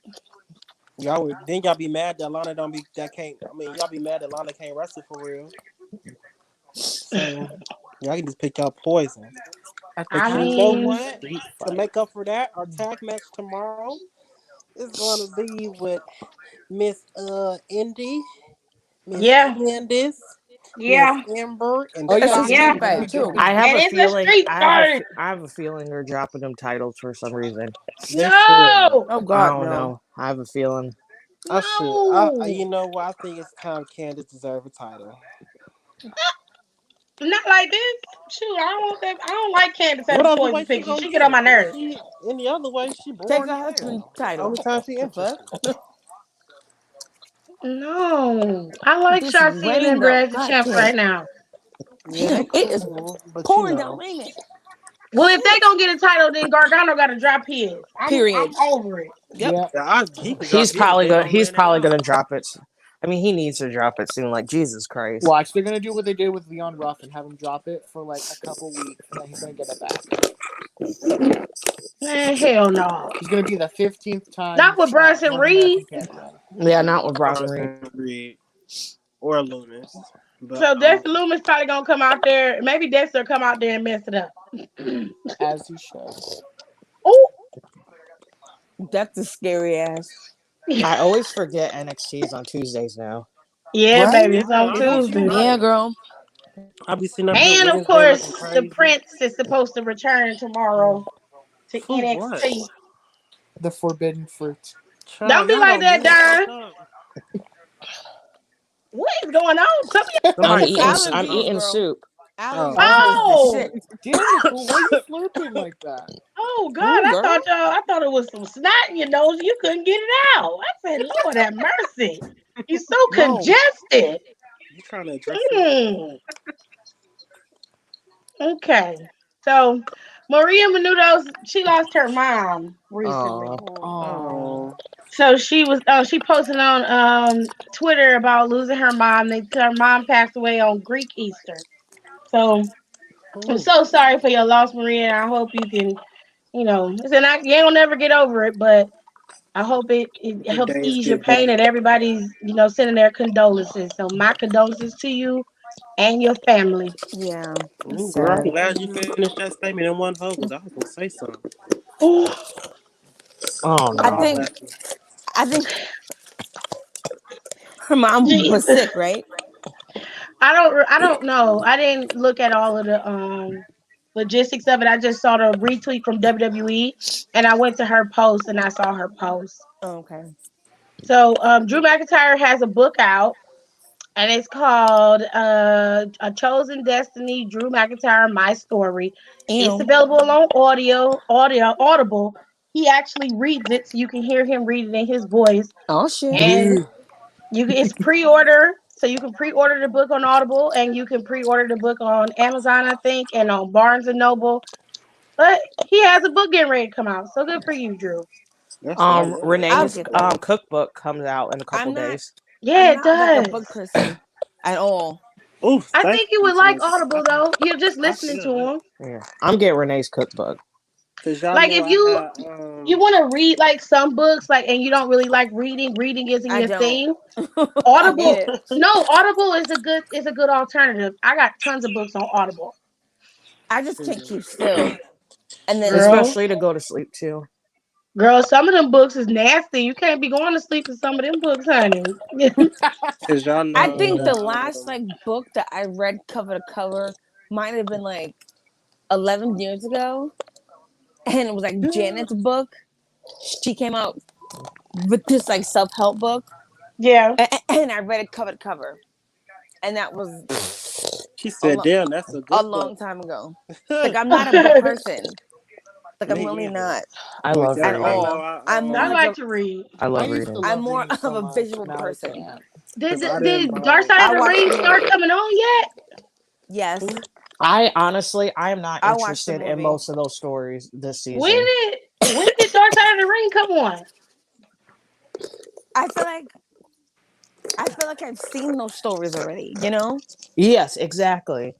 Y'all would then y'all be mad that Lana don't be that can't. I mean, y'all be mad that Lana can't wrestle for real. So y'all can just pick y'all poison. At the But I you time, know mean, what? Street To fight. make up for that, our tag match tomorrow is gonna be with Miss Indy, Miss yeah, Candice, Miss yeah, Amber, and oh yeah, it's a yeah. street Shotzi. fight too. I have And a it's a feeling. street fight. I have a feeling they're dropping them titles for some reason. They should. No, Oh I God, don't no. know. I have a feeling. I should. no, You know what? I think it's time Candice deserve a title. not like this. Shoot, I don't want that. I don't like Candace as What a other poison way she picture. gonna She get get on it? my Cause nerves. she any other way she Take boring her as husband's hell. That's the title. only time she The fuck? interested. No, I like This Shotzi and rain Ember though. as the God champs damn. right now. Yeah, they It is cool, but you pouring down know. raining. Well, if they Shit. gonna get a title, then Gargano got to drop his. I'm Period. over it. Yep. yeah. Yeah, he could drop He's his. probably They gonna. gonna He's laying it probably out. gonna drop it. I mean, he needs to drop it soon. Like Jesus Christ. Watch, they're gonna do what they did with Leon Ruff and have him drop it for like a couple weeks, and then he's gonna get it back. Man, hell no. He's gonna be the 15th time Not with Bronson North Reed. American champion. Yeah, not with Bronson Reed. Bronson Reed. or Loomis. But So Dexter Loomis probably gonna come out there. Maybe Dexter come out there and mess it up. As he should. Oh, That's a scary ass. I always forget NXT is on Tuesdays now. yeah, Right? baby, it's no, on I know she Tuesday. Yeah, right. girl. I be sitting up here And of Wednesday looking course, the crazy. Prince is supposed to return tomorrow to For what? NXT. The forbidden fruit. Don't Child, be y'all like don't that, get it fucked Don. up. What is going on? Some of I'm Somebody eating. slurping I'm Allergies, something. eating girl. soup. Oh, y'all. Allergies okay. is the Oh, shit. Damn, Nicole, why you slurping like that? oh God! Ooh, I girl. thought y'all. I thought it was some snot in your nose. You couldn't get it out. I said, Lord have mercy. You're so No. congested. You trying to address it? Mm, okay. So Maria Menounos, she lost her mom recently. Oh, Oh. Oh, So she posted on Twitter about losing her mom. Her mom passed away on Greek Easter. So I'm oh, so sorry for your loss, Maria, and I hope you can, listen, you ain't gonna never get over it, but I hope it the helps days ease your get pain better. and everybody's, sending their condolences. So my condolences to you and your family. Yeah. That's Ooh, girl, I'm sad. glad you finished that statement in one go because I was gonna say something. Ooh, oh I God no. think bless you. I think her mom was Jesus. sick, right? I don't know. I didn't look at all of the logistics of it. I just saw the retweet from WWE and I went to her post and I saw her post. Oh, okay. So Drew McIntyre has a book out and it's called A Chosen Destiny, Drew McIntyre, My Story. It's Ew. available on Audible. He actually reads it so you can hear him read it in his voice. Oh shit. And Blue. it's pre-order, so you can pre-order the book on Audible and you can pre-order the book on Amazon, I think, and on Barnes and Noble. But he has a book getting ready to come out. So good for you, Drew. That's what I love. I I Renee's like that. cookbook comes out in a couple I'm not days. Yeah, I'm it not like a book does. person at all. Oh, I thank think you you, would like sis. Audible though. You're just I listening to feel that. him. Yeah, I'm getting Renee's cookbook. Cause y'all Like know if I you had you want to read like some books, like, and you don't really like reading isn't I your don't. thing. I hate Audible, it. no, Audible is a good alternative. I got tons of books on Audible, I just can't keep still. And then girl. Especially to go to sleep too. Girl, some of them books is nasty. You can't be going to sleep with some of them books, honey. cause y'all I know think the last like book that I read cover to cover might have been like 11 years ago, and it was like Janet's book. She came out with this like self help book, Yeah. and I read it cover to cover, and that was she a, said, lo- "Damn, that's a a good book." long time ago. Like I'm not a book person. Like I'm Me really either. not I But love at y'all reading. know all. I'm more I I like like a to read. I I love used to reading. I'm love more reading of so a much. visual Now I person. can't. Did, cause did, I didn't did Dark Side I of the watch the Ring start movie. coming on yet? Yes, who I honestly, I am not I watched the interested in movie. most of those stories this When season. did Dark Side of the Ring come on? I feel like I've seen those stories already. You know, Yes, exactly.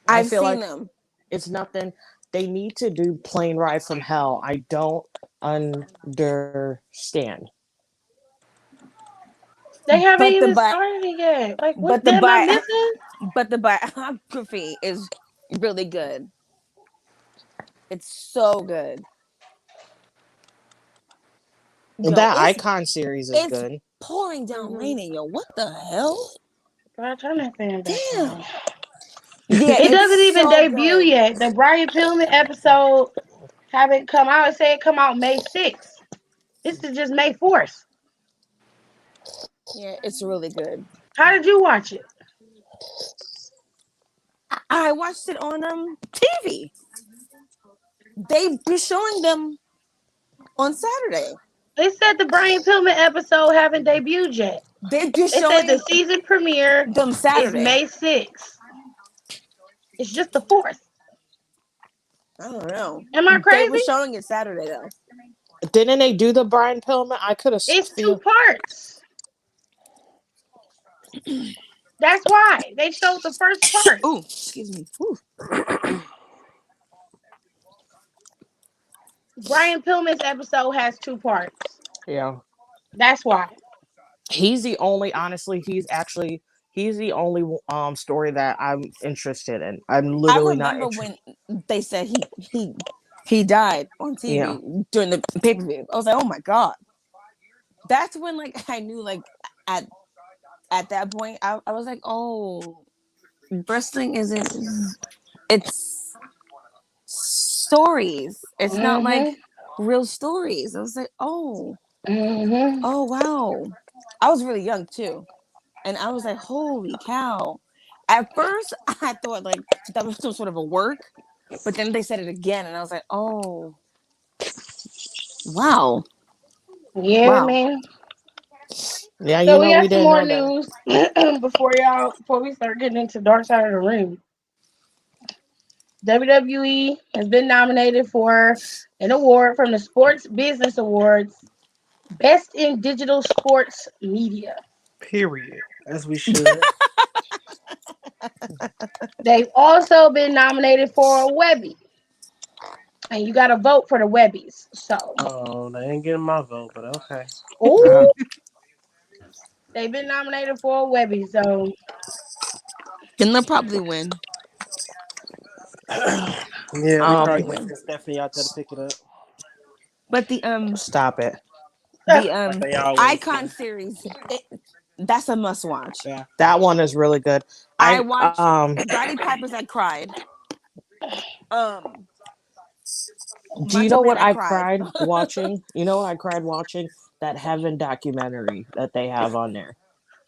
I I've feel seen like them. it's nothing. They need to do Plane Ride from Hell. I don't understand. They haven't But the even bi- started it yet. Like, what? but the Am I bi- missing? but the biography is really good. It's so good. Yo, That Icon series is it's good. pouring down Mm-hmm. raining, yo. What the hell? Girl, turn that fan back on. Damn. Yeah, It it's doesn't even so debut good. yet. The Brian Pillman episode haven't come out. It said it come out May 6th. This is just May 4th. Yeah, it's really good. How did you watch it? I watched it on TV. They be showing them on Saturday. They said the Brian Pillman episode haven't debuted yet. They be They said the showing season premiere them is Saturday. May 6th. It's just the 4th. I don't know. Am I They were crazy? showing it Saturday though. Didn't they do the Brian Pillman? I could have It's two feel. parts. That's why they showed the first part. Oh, excuse me. Ooh. Brian Pillman's episode has two parts. Yeah. That's why. He's the only, honestly, he's the only story that I'm interested in. I'm I literally not remember interested. when they said he died on Yeah. TV during the pay-per-view. I was like, oh my god. That's when like I knew like at at that point I was like, oh, wrestling isn't, it's stories. It's not like Mhm. real stories. I was like, oh, Mhm. oh wow. I was really young too. And I was like, holy cow. At first I thought like that was some sort of a work, but then they said it again and I was like, oh wow. Yeah, Wow. man. Yeah, So you we know, we got some didn't more know that. news before we start getting into Dark Side of the Ring. WWE has been nominated for an award from the Sports Business Awards, Best in Digital Sports Media. Period. As we should. They've also been nominated for a Webby, and you got to vote for the Webbies. So, Oh, they ain't getting my vote, but okay. Uh, ooh, they've been nominated for a Webby. So, Then they'll probably win. Yeah, they They'll um, probably probably gonna win. send Stephanie out there to pick it up, But stop it. uh, like they always Icon do. series, that's a must watch. Yeah. That one is really good. I I watched Roddy Piper's I cried. Um Do you Macho know Man what I I cried. cried watching? You know what I cried watching? That Heaven documentary that they have on there.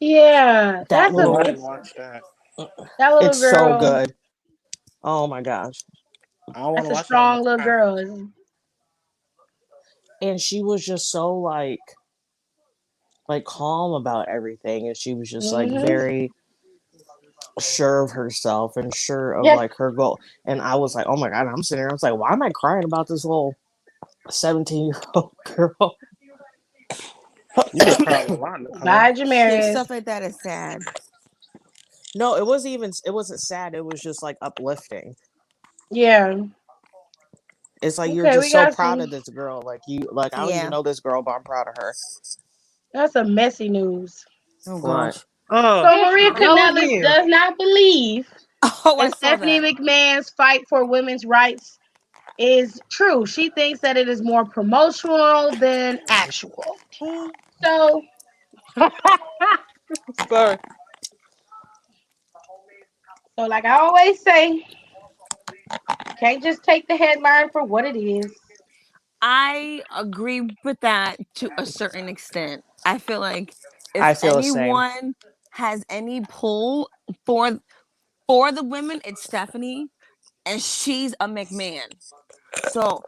yeah, That Oh, I little, didn't watch that. that little it's so girl. good. Oh my gosh. I don't want That's to a watch it on my strong little time. girl. And she was just so like calm about everything, and she was just like Mm-hmm. very sure of herself and sure of Yeah. like her goal. And I was like, oh my god, I'm sitting here. I was like, why am I crying about this little 17-year-old girl? You been crying a lot, Nicole. Bye, Yeah, Jamaris. stuff like that is sad. No, it wasn't even. It wasn't sad. It was just like uplifting. Yeah. It's like you're Okay, just we so got proud some. of this girl. Like you, like I don't even Yeah. know this girl, but I'm proud of her. That's some messy news. Oh What? gosh. So Here Maria she go Kanellis again. does not believe Oh, I that saw Stephanie that. McMahon's fight for women's rights is true. She thinks that it is more promotional than actual. So, Sorry. so like I always say, you can't just take the headline for what it is. I agree with that to a certain extent. I feel like if I feel the same. anyone has any pull for for the women, it's Stephanie, and she's a McMahon. So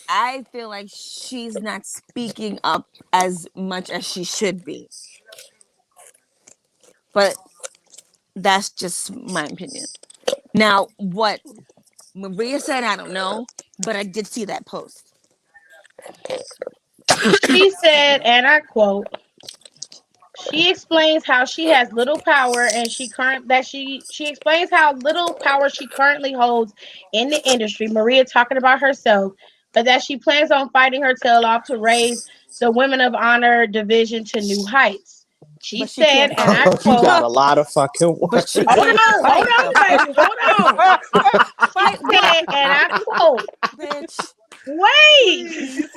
I feel like she's not speaking up as much as she should be. But that's just my opinion. Now, what Maria said, I don't know, but I did see that post. She said, and I quote, she explains how she has little power and she explains how little power she currently holds in the industry. Maria talking about herself, but that she plans on fighting her tail off to raise the Women of Honor division to new heights. She But she said, can't and fight. I You got quote, a lot of fucking But she hold can't hold fight on, though. baby, hold on. She Fight what, said, and I quote, bitch? wait. Please.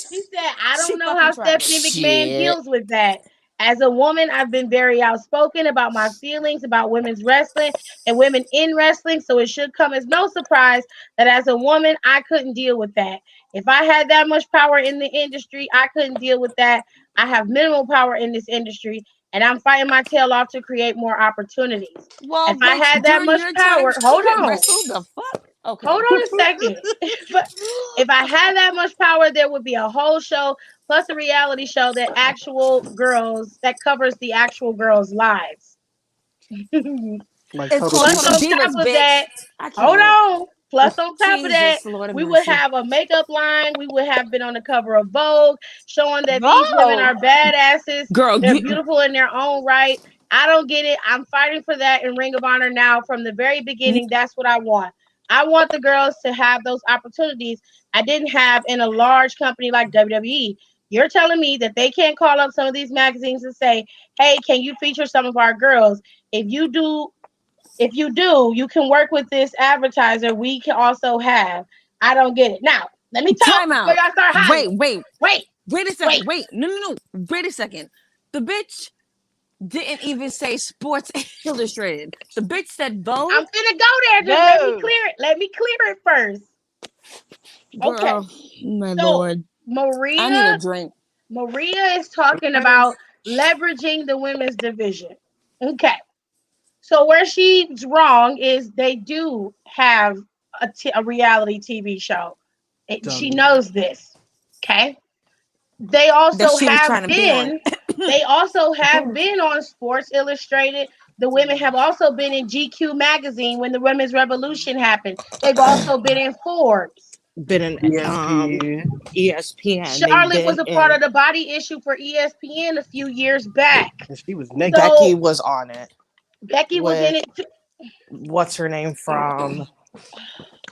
She said, I She don't know fucking how tried. Stephanie McMahon shit. deals with that. As a woman, I've been very outspoken about my feelings about women's wrestling and women in wrestling, so it should come as no surprise that as a woman, I couldn't deal with that. If I had that much power in the industry, I couldn't deal with that. I have minimal power in this industry, and I'm fighting my tail off to create more opportunities. If Well, I bitch, had that during much your time, power, she hold could on. wrestle the fuck. Hold Okay. on a second. But if I had that much power, there would be a whole show plus a reality show that covers the actual girls' lives. Like It's total called Plus, Total on divas. top Divas, of that, bitch. I hold can't. on. Plus, on top of that, Jesus, Lord have we would mercy. have a makeup line. We would have been on the cover of Vogue, showing that these women No. are badasses. Girl, They're you beautiful in their own right. I don't get it. I'm fighting for that in Ring of Honor now. From the very you beginning, that's what I want. I want the girls to have those opportunities I didn't have in a large company like WWE. You're telling me that they can't call up some of these magazines and say, "Hey, can you feature some of our girls? If you do, if you do, you can work with this advertiser. We can also have." I don't get it. Now, let me talk Time before out. y'all start Wait, hollering. wait, Wait, wait a wait. second. Wait, no. Wait a second. The bitch didn't even say Sports Illustrated. The bitch said Vogue. I'm finna go there. Just let me No. clear it. Let me clear it first. Okay. Girl, my So lord. I need a Maria drink. Maria is talking about leveraging the women's division. Okay. So where she's wrong is they do have a reality TV show. She Dummy. knows this. Okay. They That also she was have trying to be on. been they also have been on Sports Illustrated. The women have also been in GQ magazine when the women's revolution happened. They've also been in Forbes. Been in ESPN. ESPN. They've Charlotte was been a part in. of the body issue for ESPN a few years back. And she was naked. Becky So was on it Becky was in with it too. what's her name from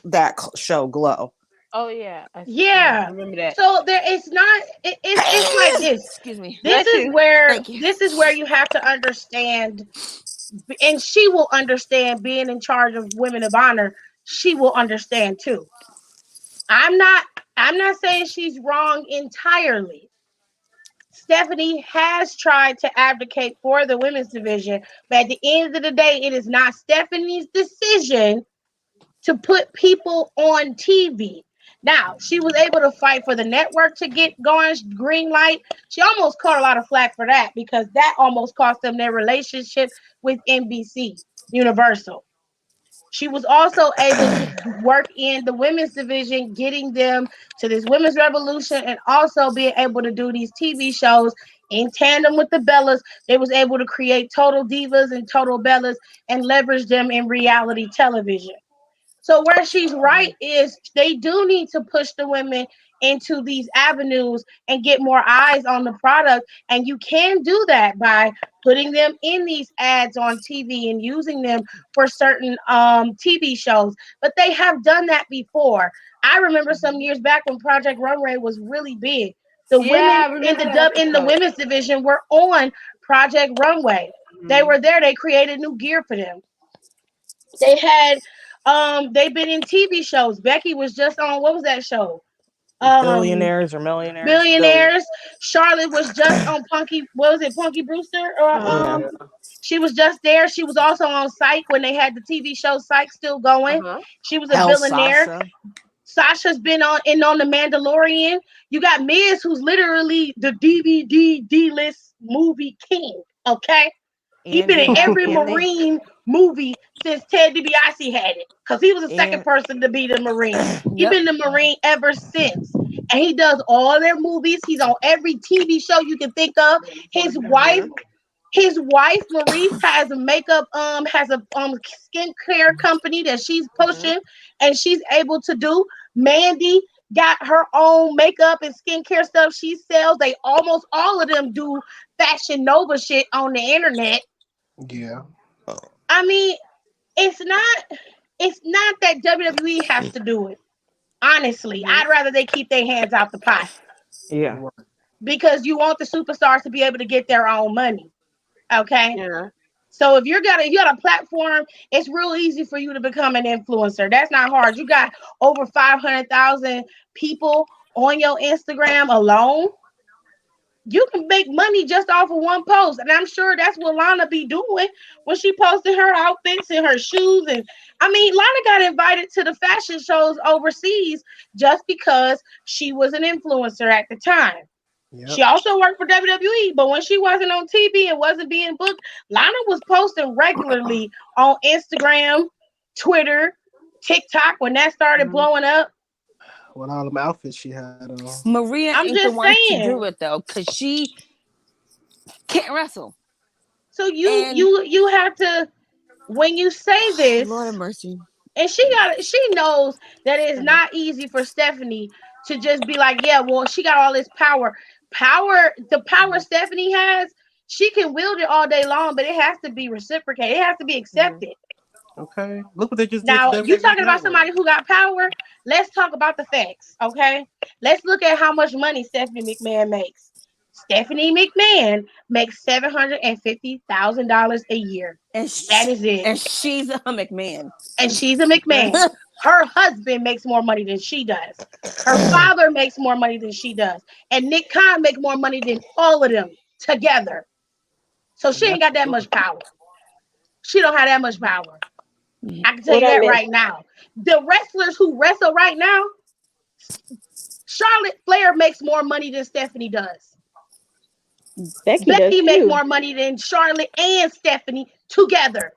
that show Glow. Oh yeah, I Yeah. remember that. So there it's not it's like this. Excuse me. This Bless is you. where Thank you. you have to understand, and she will understand being in charge of women of honor. She will understand too. I'm not I'm not saying she's wrong entirely. Stephanie has tried to advocate for the women's division, but at the end of the day, it is not Stephanie's decision to put people on TV. Now, she was able to fight for the network to get going green light. She almost caught a lot of flack for that because that almost cost them their relationship with NBC Universal. She was also able to work in the women's division, getting them to this women's revolution and also being able to do these TV shows in tandem with the Bellas. They was able to create Total Divas and Total Bellas and leverage them in reality television. So where she's right is they do need to push the women into these avenues and get more eyes on the product. And you can do that by putting them in these ads on TV and using them for certain TV shows. But they have done that before. I remember some years back when Project Runway was really big. The women Yeah, I remember that in the episode. women's division were on Project Runway. They Mhm. were there. They created new gear for them. They had they've been in TV shows. Becky was just on what was that show? Um Billionaires or millionaires? Billionaires. Charlotte was just on Punky, what was it, Punky Brewster? Or Uh-huh. Yeah. she was just there. She was also on Psych when they had the TV show Psych still going. Uh-huh. She was a Hell, billionaire. Sasha. Sasha's been on the Mandalorian. You got Miz, who's literally the DVD D-list movie king. Okay, he been in every And they Marine movie since Ted DiBiase had it, because he was the second and person to be the Marine. He Yep. been the Marine ever since, and he does all their movies. He's on every TV show you can think of. His wife, Mhm. his wife Maurice has a skincare company that she's Mhm. pushing, and she's able to do. Mandy got her own makeup and skincare stuff she sells. They almost all of them do Fashion Nova shit on the internet. Yeah. I mean, it's not that WWE has to do it. Honestly, Mhm. I'd rather they keep their hands out the pot yeah. Right. because you want the superstars to be able to get their own money. Okay. Yeah. So if you got a platform, it's real easy for you to become an influencer. That's not hard. You got over 500,000 people on your Instagram alone. You can make money just off of one post. And I'm sure that's what Lana be doing when she posted her outfits and her shoes. And I mean, Lana got invited to the fashion shows overseas just because she was an influencer at the time. She Yep. also worked for WWE, but when she wasn't on TV and wasn't being booked, Lana was posting regularly on Instagram, Twitter, TikTok when that started Mhm. blowing up. What all them outfits she had on. Maria I'm ain't the just one to do saying. it though, because she can't wrestle. So And you have to, when you say Lord have this, mercy. and she knows that it's not easy for Stephanie to just be like, yeah, well, she got all this power. The power Mhm. Stephanie has, she can wield it all day long, but it has to be reciprocated. It has to be Mhm. accepted. Okay. Look what they just did to Now, you WWE talking about Network. somebody who got power? Let's talk about the facts, okay? Let's look at how much money Stephanie McMahon makes. Stephanie McMahon makes $750,000 a year. And That is it. she's a McMahon. And she's a McMahon. Her husband makes more money than she does. Her father makes more money than she does. And Nick Khan makes more money than all of them together. So she And ain't that's got that much power. She don't have that much power. I can tell What you I that missed. right now. The wrestlers who wrestle right now, Charlotte Flair makes more money than Stephanie does. Becky does Becky make too. more money than Charlotte and Stephanie together.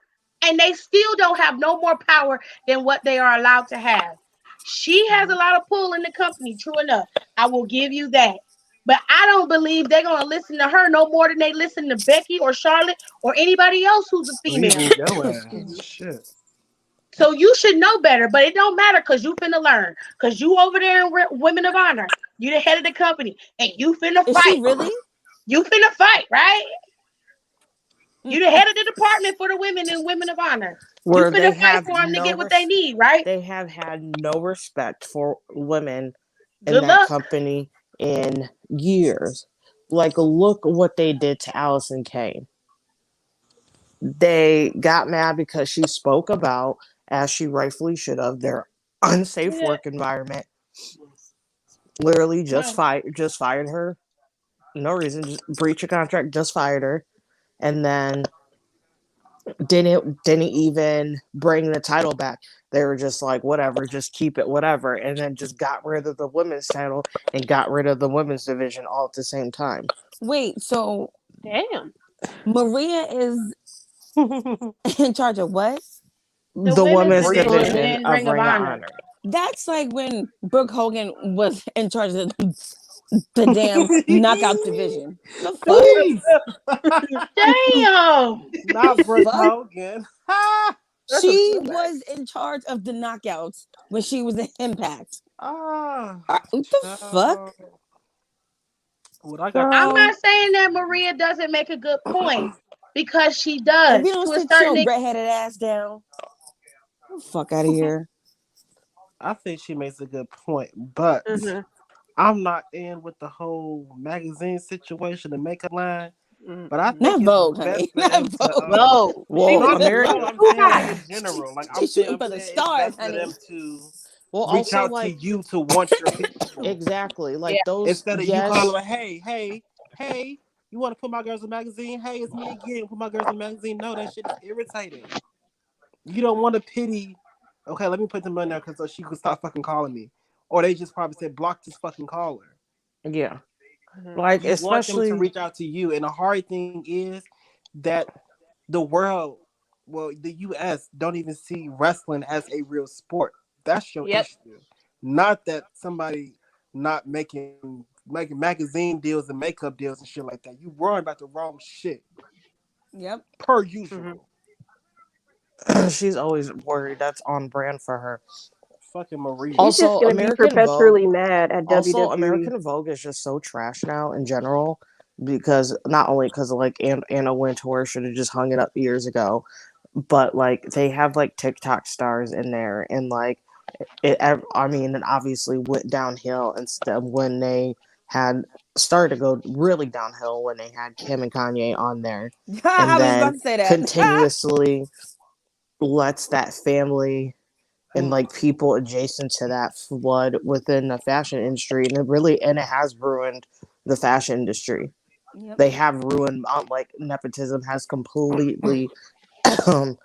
And they still don't have no more power than what they are allowed to have. She has a lot of pull in the company, true enough. I will give you that. But I don't believe they're going to listen to her no more than they listen to Becky or Charlotte or anybody else who's a or even female. your Excuse ass. me. Shit. So you should know better, but it don't matter because you finna learn. Because you over there in Women of Honor. You the head of the company. And you finna Is she fight. really? You finna fight, right? You the head of the department for the women in Women of Honor. You Where they finna fight have for them to no get what they need, right? they have had no respect for women in Good that luck. company in years. Like, look what they did to Allison Kane. They got mad because she spoke about, as she rightfully should have, their unsafe Yeah. work environment. Literally Right. just fired her. No reason, just breach of contract, just fired her. And then didn't even bring the title back. They were just like, whatever, just keep it, whatever, and then just got rid of the women's title and got rid of the women's division all at the same time. Wait, so Damn. Maria is in charge of what? The The women's women's Ring of division Honor. division in of Ring of Ring of Honor. Honor. That's like when Brooke Hogan was in charge of the damn knockout division. The fuck? Please. Damn. The Not Brooke fuck? Hogan. That's a She throwback. was in charge of the knockouts when she was in Impact. Ah, What the fuck? child. What I got to I'm Girl, not saying that Maria doesn't make a good point because she If you does don't to a sit certain your extent. redheaded ass down, get the fuck out of here. I think she makes a good point, but Mm-hmm. I'm not in with the whole magazine situation, the makeup line. But I Mm-hmm. think Not it's Vogue, best honey. for Not them to Vogue. No, she Well, not needs just to American. Vogue. do I'm too saying like high. in general. Like She's shooting I'm for the saying it's stars, best for honey. them to Well, reach also out to like you to want your picture exactly Yeah. like those. instead of you calling Yes, like, hey, you want to put my girls in a magazine? Hey, it's me again. Put my girls in a magazine. No, that shit is irritating. You don't want to pity. Okay, let me put them in there because so she could stop fucking calling me, or they just probably said block this fucking caller. yeah, Mm-hmm. like You want them to especially reach out to you, and the hard thing is that the world, well, the U.S. don't even see wrestling as a real sport. That's your Yep. issue, not that somebody not making magazine deals and makeup deals and shit like that. You worrying about the wrong shit Yep. per Mm-hmm. usual. she's always worried. That's on brand for her. Fucking Maria. she's just Also, gonna be American Vogue. perpetually mad at Also, WWE. American Vogue is just so trash now in general because not only because of like Anna Wintour should have just hung it up years ago, but like they have like TikTok stars in there and like I mean, it obviously went downhill instead when they had started to go really downhill when they had Kim and Kanye on there, I and was about then to say that. continuously lets that family and Mm. like people adjacent to that flood within the fashion industry, and it has ruined the fashion industry. Yep. They have ruined like nepotism has completely um,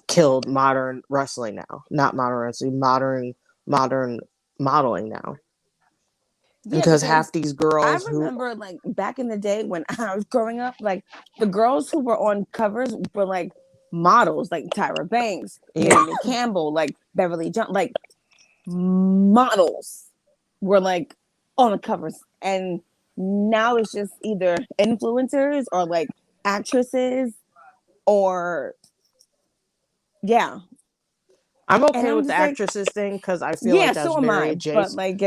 killed modern wrestling now. Not modern wrestling, modern modeling now. Yeah, Because because half these I girls who remember like back in the day when I was growing up, like the girls who were on covers were like models, like Tyra Banks, yeah, Naomi Campbell, like Beverly John, like models were like on the covers, and now it's just either influencers or like actresses or yeah, I'm and okay I'm with the just like, actresses thing because I feel yeah, like that's so am very I, but adjacent. like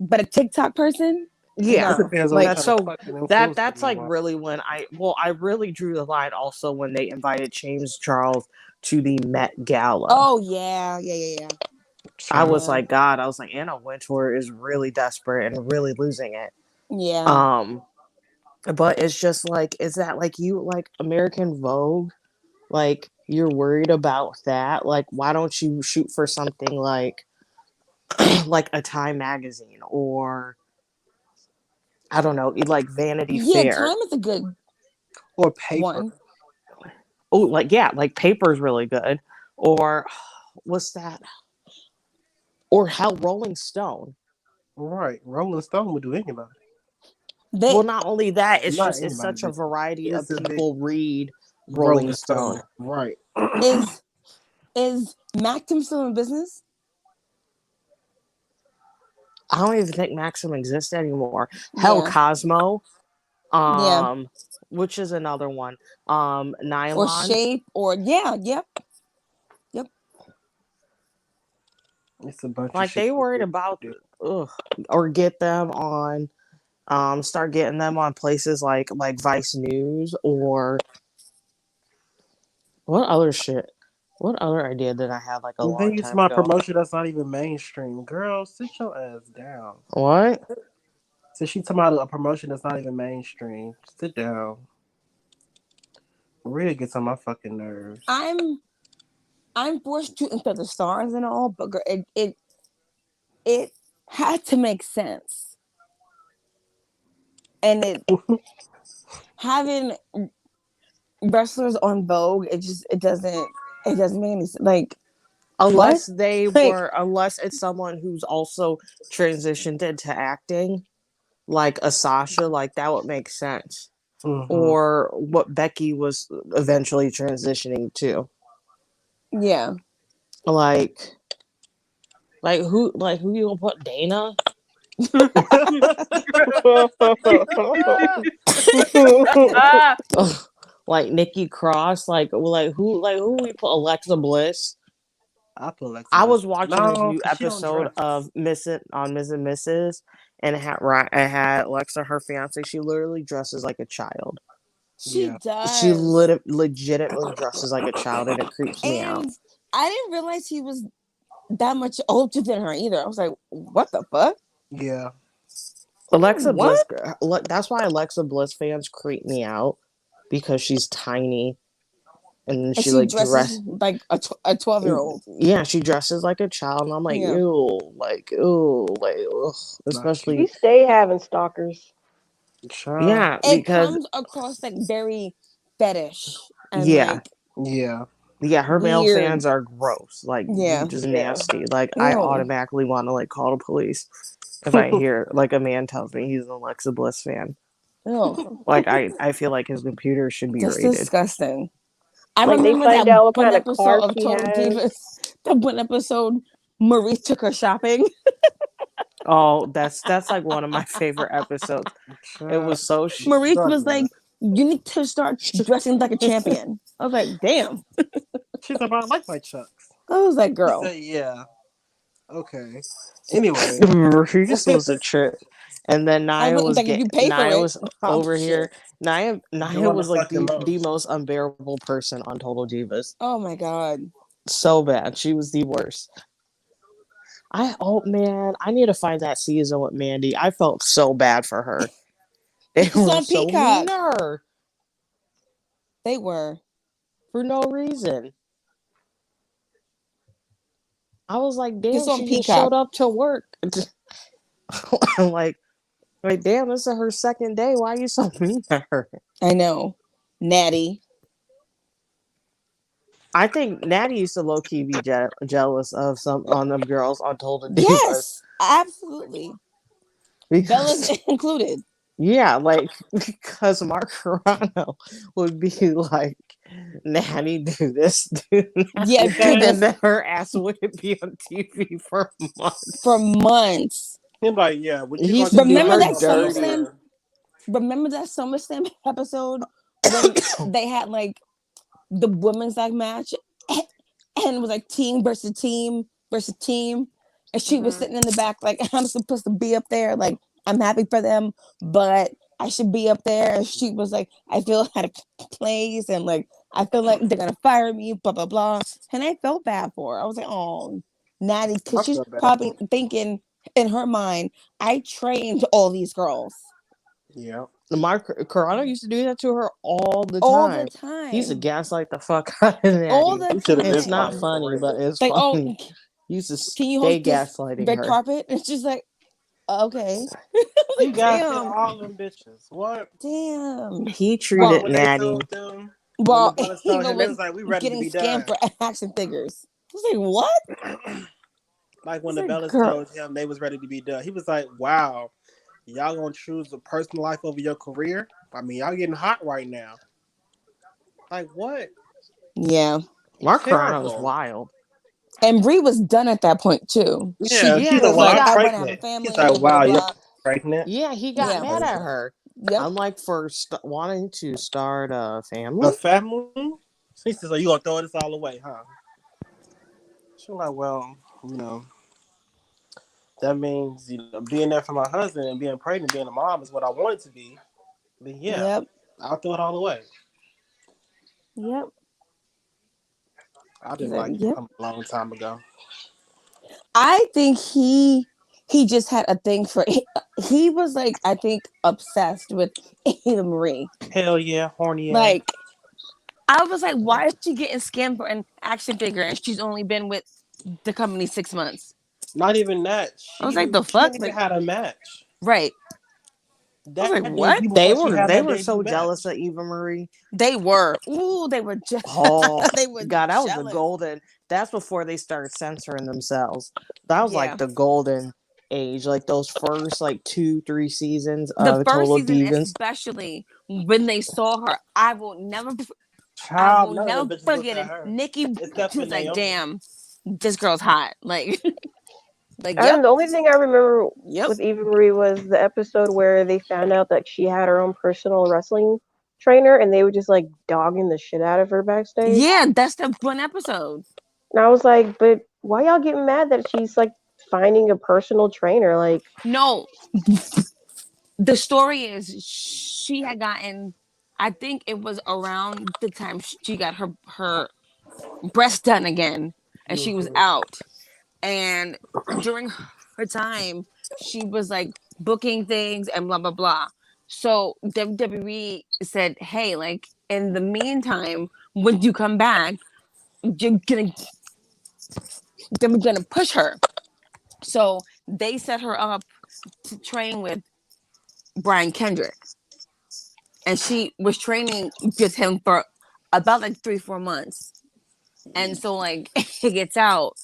but a TikTok person. Yeah. It depends on what Like, That's kind of so fucking influencer that's you like are. really when I really drew the line also when they invited James Charles to the Met Gala. oh yeah, yeah, yeah, yeah. I was Yeah. like, God, I was like, Anna Wintour is really desperate and really losing it. Yeah. Um, but it's just like, is that like you like American Vogue? Like you're worried about that? Like, why don't you shoot for something like like a Time magazine or I don't know, like Vanity Yeah, Fair? Time is a good Or paper. one. Oh, like yeah, like Paper's really good. Or what's that? Or hell, Rolling Stone. Right. Rolling Stone would do anybody. They Well, not only that, it's Not just it's anybody, such a but variety of it's a big people read Rolling Rolling Stone. Stone. Right. is Maxim still in business? I don't even think Maxim exists anymore. Hell, Yeah. Cosmo, Yeah. um, which is another one. Or Nylon. Shape or yeah, yep. Yep. It's a bunch of Like shit. they worried about ugh, or get them on start getting them on places like Vice News or what other shit? What other idea did I have like a And then long you to time my ago? promotion that's not even mainstream. Girl, sit your ass down. What? So she talking about a promotion that's not even mainstream. Sit down. Really gets on my fucking nerves. I'm forced to enter the stars and all, but girl, it had to make sense. And it having wrestlers on Vogue, it doesn't make any sense. Like what? Unless they Like were unless it's someone who's also transitioned into acting like a Sasha, like that would make sense, Mm-hmm. or what Becky was eventually transitioning to, yeah. like who you gonna put Dana? Ah, Ugh, like Nikki Cross, like who we put Alexa Bliss. I put Alexa I Bliss. was watching this No, new because she don't episode dress. of Miss It on Ms. and Mrs. and it had Alexa, her fiance. She literally dresses like a child. She Yeah. She does. legitimately dresses like a child, and it creeps me out. And I didn't realize he was that much older than her either. I was like, what the fuck? Yeah. Alexa Bliss. What? That's why Alexa Bliss fans creep me out because she's tiny and And she she like dresses dress. like a 12-year-old. Yeah, she dresses like a child, and I'm Yeah. like ew, like ugh. Not cute. We Especially stay having stalkers. Child. yeah, It because comes across like very fetish and yeah, like Yeah. yeah, her male weird. fans are gross, like Yeah. just Yeah. nasty. Like I Ew. automatically want to like call the police if I hear like a man tells me he's an Alexa Bliss fan. Ew. Like I feel like his computer should be That's rated. disgusting. I Like they remember that find out what one kind of episode car of he Total has. Divas. That one episode Marie took her shopping. Oh, that's like one of my favorite episodes. It Child. was so Marie was Struggling. like, you need to start dressing like a champion. I was like, damn. She's about I like my chucks. I was like, She girl. said, yeah. Okay. Anyway. she just was a trip. And then I wouldn't think if you pay for Naya it. was Oh over shit. here. Naya Doing the was like fucking the most. most unbearable person on Total Divas. Oh my god. So bad. She was the worst. Oh man, I need to find that season with Mandy. I felt so bad for her. They It's were on so mean Peacock. to her They were. for no reason. I was like, It's damn, on she just Peacock. showed up to work. I'm like, damn, this is her second day. Why are you so mean to her? I know. Natty. I think Natty used to low key be jealous of some on them girls on Total Divas Yes, absolutely. Bella's because included. yeah, like because Mark Carrano would be like, Natty, do this, do that. Yeah, do Okay. And this then her ass wouldn't be on TV for months. for months. Him like, yeah, what you He gonna used to do? do Remember her that Come over dirty. SummerSlam? here. Remember that SummerSlam episode when they had like the women's like match and it was like team versus team versus team, and she was Mhm. sitting in the back like I'm supposed to be up there like I'm happy for them, but I should be up there. And she was like, I feel out of place, and like I feel like they're gonna fire me, blah blah blah. And I felt bad for her. I was like, oh, Natty, I because she's feel bad probably for thinking in her mind, I trained all these girls him. Yeah. Mark Carano used to do that to her all the all the time. He used to time, gaslight the fuck out of all Natty. the He should have been It's not time. fired for funny, but real. it's Like, oh, funny. He used to can you stay host this gaslighting red her. carpet? And it's just like, okay, You like, guys did damn, all them bitches. What? damn. He Well, treated When they Natty. told them, when the well, brothers told even him, they with was like, "We ready to getting be scammed done." for action figures. I was like, what? Like I when was the like, Bellas girl, told him they was ready to be done, he was like, "Wow, y'all gonna choose a personal life over your career? I mean, y'all getting hot right now. Like what? yeah. Mark Carano was Terrible." wild. And Brie was done at that point too. Yeah, She Yeah, she's like, was "Well, he like, I'm I got. want to have a pregnant." He's family, like, blah blah "Wow, you're blah. pregnant." Yeah, he got Yeah. mad at her. Yep. I'm like for wanting to start a A family. family? She says, "So you gonna throw this all away, huh?" She's like, "Well, you know, that means being there for my husband and being pregnant, being a mom is what I want it to be. Then yeah, Yep. I'll throw it all away." Yep. I He's didn't like, like him yep. a long time ago. I think he just had a thing for he was like, I think, obsessed with Eva Marie. Hell yeah, horny ass. Like, I was like, why is she getting scammed for an action figure and she's only been with the company 6 months? Not even that. I was like, the She fuck? ain't even Like, had a match. right. I was like, That what? debut before she had They that were debut so jealous match. of Eva Marie. They were. Ooh, they were Oh they were God, that was the jealous. golden. That's before they started censoring themselves. That was Yeah. like the golden age, like those first like 2, 3 seasons The of first Total season, Divas. especially when they saw her, I Child, will none of them never bitches looked forget at it. her. Nikki, Except she for was like, Naomi. damn, this girl's hot. Like, like, I yep, don't, the only thing I remember yep. with Eva Marie was the episode where they found out that she had her own personal wrestling trainer, and they were just like dogging the shit out of her backstage. Yeah, that's the one episode. And I was like, but why y'all getting mad that she's like finding a personal trainer? Like, No, the story is she had gotten, I think it was around the time she got her breast done again, and she was Mhm. out. And during her time, she was like booking things and blah blah blah. So WWE said, "Hey, like in the meantime, when you come back, you're gonna then we're gonna push her." So they set her up to train with Brian Kendrick, and she was training with him for about like 3 4 months. And so like it gets out,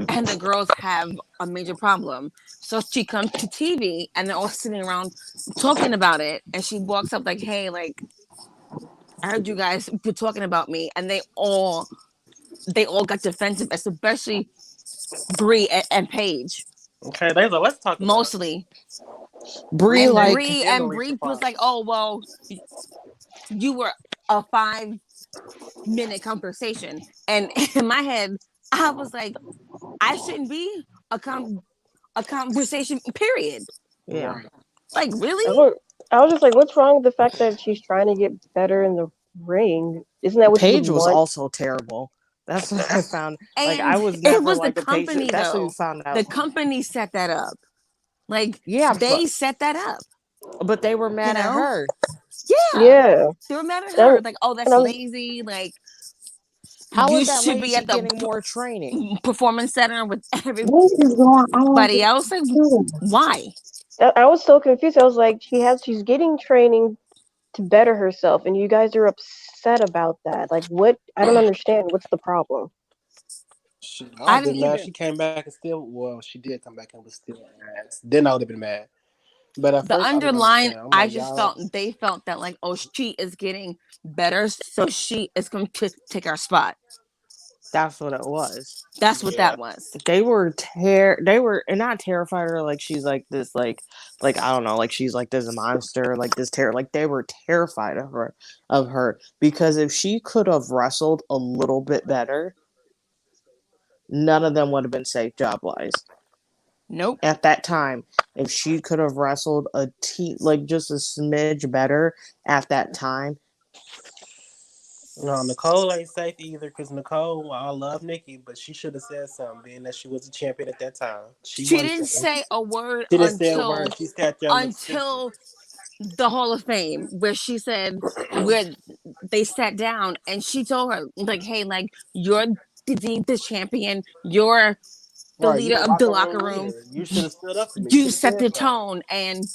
and the girls have a major problem. So she comes to TV and they're all sitting around talking about it. And she walks up like, "Hey, like I heard you guys were talking about me," and they all got defensive, especially Brie and Paige, Okay, they was like, let's talk about it. mostly. Brie And like And Brie Alicia was Fox. like, "Oh well, you were a 5 minute conversation," and in my head, I was like, I shouldn't be a a conversation. Period. yeah. Right. Like, I really? was, I was just like, what's wrong with the fact that she's trying to get better in the ring? Isn't that what you would Paige was want? also terrible. That's what I found. Like I And was it never was the like a Paige. company, That's what you though. found out. The company set that up. Like, Yeah, they set that up. but they were You mad at know? her. Yeah. Yeah. They were mad at And, her. Like, oh, and that's I was, lazy. Like, How you is that should be lazy at the getting more training? performance center with What is going on everybody with else. Like, you? why? I was so confused. I was like, she's getting training to better herself, and you guys are upset about that. Like, what? I don't understand. What's the problem? I would I have didn't been mad. either. She came back and still, well, she did come back and was still ass. Then I would have been mad. But at The first, I didn't underline, understand. I'm I like, just y'all, felt they felt that like, oh, she is getting better, so she is going to take our spot. That's what it was. That's what yeah. that was. They were and not terrified her like she's like this like I don't know like she's like this monster like this terror like they were terrified of her because if she could have wrestled a little bit better, none of them would have been safe job wise. Nope. at that time. If she could have wrestled like just a smidge better at that time. No, Nicole ain't safe either because Nicole, I love Nikki, but she should have said something, being that she was a champion at that time. She She wasn't didn't saying. say a word She didn't say a word. She sat there and looked stupid. until the Hall of Fame, where she said, where they sat down and she told her, like, hey, like, you're the champion, you're the Right, you leader the of the locker locker room room, leader. You should have stood up for me. you Should have set said the something. tone, and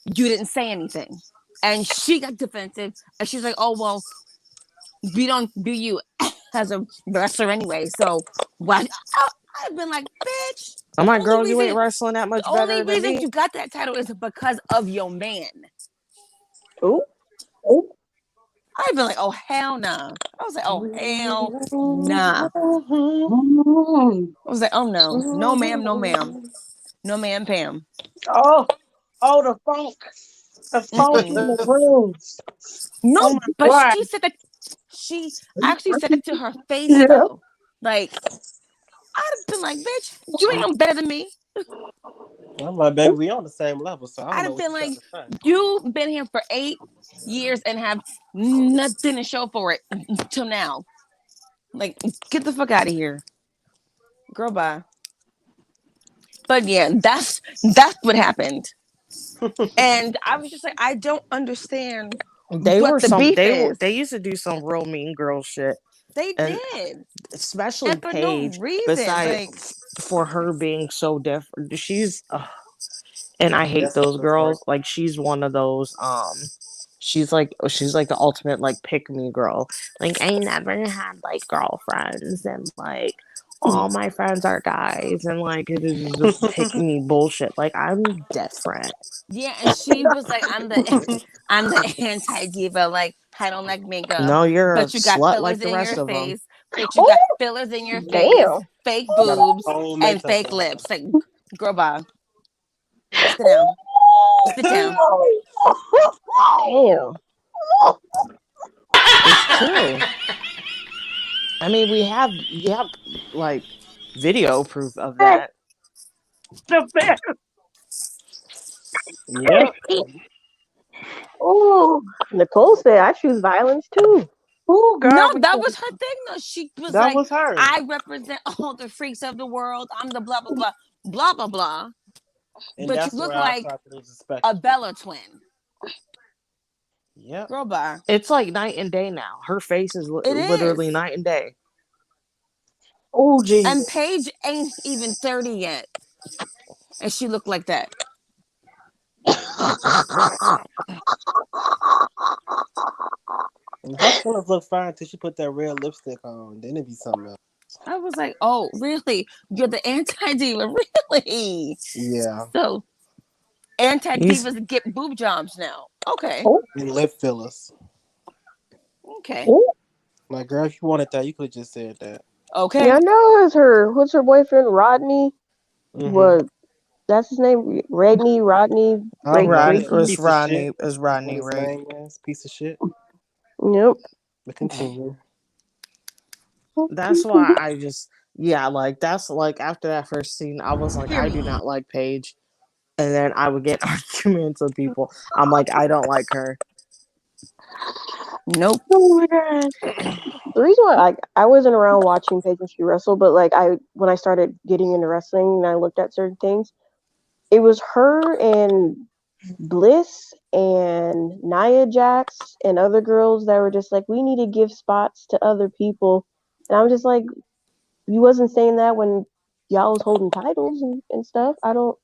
you didn't say anything. And she got defensive, and she's like, oh, well, we don't view you as a wrestler anyway, so why? I've been like, bitch, I'm like, girl, you ain't wrestling that the much only better than reason me. you got that title is because of your man. Ooh. I've been like, oh hell nah. I was like, oh hell nah. I was like, oh no, no ma'am, no ma'am, no ma'am, Pam. Oh, oh, the funk in Mm-mm. the room. No, Oh my but god. she said that. She actually said it to her face Yeah. though. Like I'd have been like, bitch, you ain't no better than me. I'm like, baby, we on the same level, so I don't I'd know have what been you're like, trying to say. you've been here for 8 years and have nothing to show for it till now. Like, get the fuck out of here, girl. Bye. But yeah, that's what happened. And I was just like, I don't understand what the beef is. They used to do some real mean girl shit. They And did, especially and for no Paige, reason. beside Like, for her being so different. And I hate That's the those first part. girls. Like she's one of those. She's like the ultimate like pick me girl. Like I never had like girlfriends, and like all my friends are guys, and like it is just pick me bullshit. Like I'm different. yeah, and she was like, I'm the anti diva. Like, I don't like makeup, No, you're a but you got slut like fillers the in rest your of them. face, but you Oh, got fillers in your face, damn. fake Got a boobs, whole and makeup fake on. lips. Like, girl, bye. Sit down. Sit down. Damn. It's true. I mean, we have like video proof of that. The best. Yep. Oh, Nicole said I choose violence too. Oh No, God, we that was can't. her thing. No, she was That like, was her. I represent all the freaks of the world. I'm the blah blah blah blah blah blah. And But you that's look where I like thought it was a respectable. Bella twin. Yep. Girl, bye. It's like night and day now. Her face is It literally is. night and day. Oh And Jesus. Paige ain't even 30 yet. And she looked like that. And her feelings look fine until she put that red lipstick on. Then it'd be something else. I was like, oh, really? You're the anti diva? Really? Yeah. So, anti You s- divas get boob jobs now. Okay. Oh, And lip fillers. Okay. oh. Like, girl, if you wanted that, you could have just said that. Yeah, Okay. I know it's her. What's her boyfriend? Rodney. Mm-hmm. What? That's his name. Rodney. I don't know. Ray. Piece of shit. It's What Rodney his Rig. name is. Piece of shit. Yep. But continue. That's why I just like that's like after that first scene, I was like, I do not like Paige. And then I would get arguments with people. I'm like, I don't like her. Nope. Oh my god. The reason why I wasn't around watching Paige when she wrestled, but like when I started getting into wrestling and I looked at certain things, it was her and Bliss and Nia Jax and other girls that were just like, we need to give spots to other people. And I'm just like, you wasn't saying that when y'all was holding titles and stuff. I don't.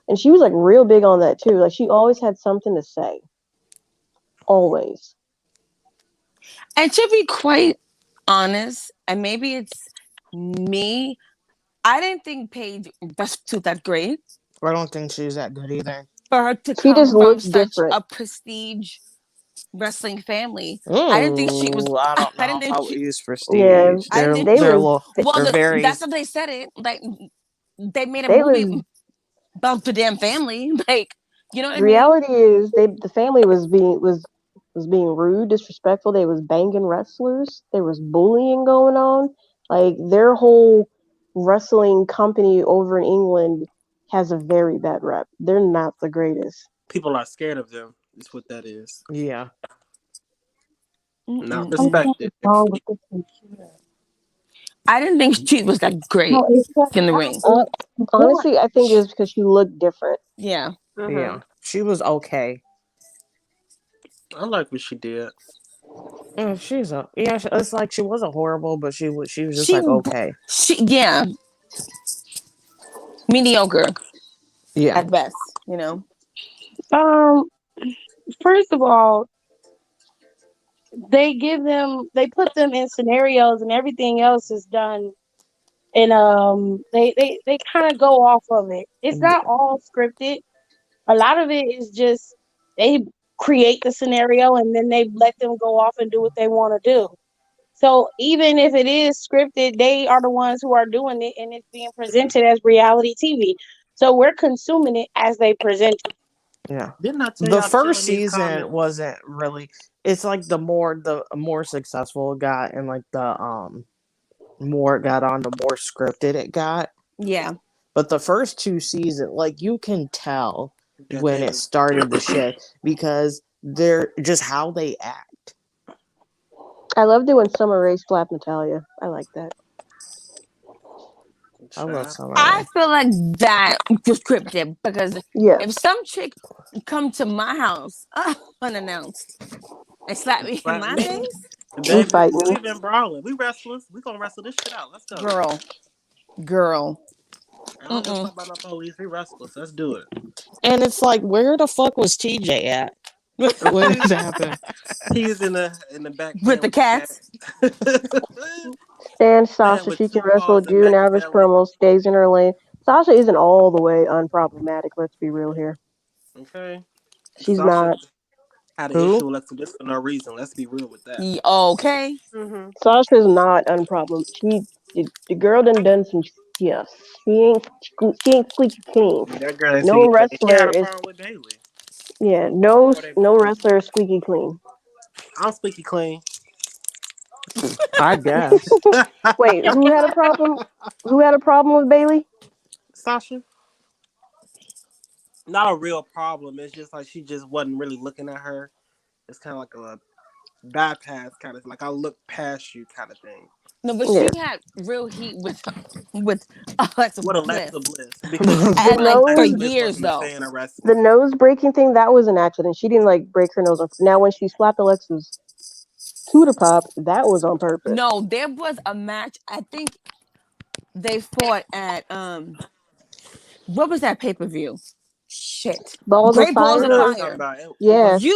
And she was like real big on that too. Like she always had something to say. Always. And to be quite honest, and maybe it's me, I didn't think Paige was that great I don't think she's that good either. for her to She come just from looked such different. a prestige wrestling family. I didn't think she was. Ooh, I don't I know didn't if I think would she. use Yeah, prestige. I didn't think. they They're a was little Well, they're very that's what they said. It like they made a they movie was about the damn family. Like, you know what I mean? reality is the family was being rude, disrespectful. They was banging wrestlers. There was bullying going on. Like their whole wrestling company over in England has a very bad rep. They're not the greatest. People are scared of them. Is what that is. Yeah. Not Mm-mm-mm. Something's respected. wrong with this computer. I didn't think she was that great No, it's just in the how ring. you want. Honestly, I think it was because she looked different. Yeah. Yeah. She was okay. I like what she did. She's a yeah. It's like she wasn't horrible, but she was just She, like okay. yeah, mediocre Yeah. at best, you know? Um, first of all, they put them in scenarios, and everything else is done. And they kind of go off of it. It's not all scripted. A lot of it is just they create the scenario and then they let them go off and do what they want to do. So even if it is scripted, they are the ones who are doing it, and it's being presented as reality TV. So we're consuming it as they present it. Yeah. Didn't I tell The y'all first chilling these season comments? wasn't really. It's like the more successful it got, and like the more it got on, the more scripted it got. Yeah. But the first two seasons, like you can tell That when they it started to shift because they're just how they act. I loved it when Summer Rae slapped Natalia. I like that. I love Summer I Rae. feel like that was scripted because Yeah. if some chick come to my house unannounced and slap me in slap my me. face, We Baby, fighting. we've been brawling. We wrestlers. We gonna wrestle this shit out. Let's go. girl, I don't give a mm-mm. fuck about no police. We wrestlers. Let's do it. And it's like, where the fuck was TJ at? When this happened? He's in the back With playing the with the cat. cats. And Playing Sasha, with she can two wrestle, balls and do an average Machiavelli. promo, stays in her lane. Sasha isn't all the way unproblematic, let's be real here. Okay. She's Sasha not. had an issue Who? with Alexa Bliss for no reason. Let's be real with that. Okay. Sasha's not unproblem. The girl done some yes. She ain't squeaky clean. That girl ain't No speaking clean. He wrestler had a is problem with Bailey no before they no broke. wrestler is squeaky clean. I'm squeaky clean. I guess. Wait, who had a problem? Who had a problem with Bailey? Sasha? Not a real problem. It's just like she just wasn't really looking at her. It's kind of like a bypass kind of like I look past you kind of thing. No, but Yeah. she had real heat with Alexa What Bliss, Alexa Bliss? Because The and like for nose Alexa Bliss years wasn't a though. fan of the wrestling. nose breaking thing, that was an accident. She didn't like break her nose. Now when she slapped Alexa's cooter pop, that was on purpose. No, there was a match. I think they fought at what was that pay-per-view? Shit. Balls of Great I Balls know of what fire. you're talking Fire. about. It Yeah. was You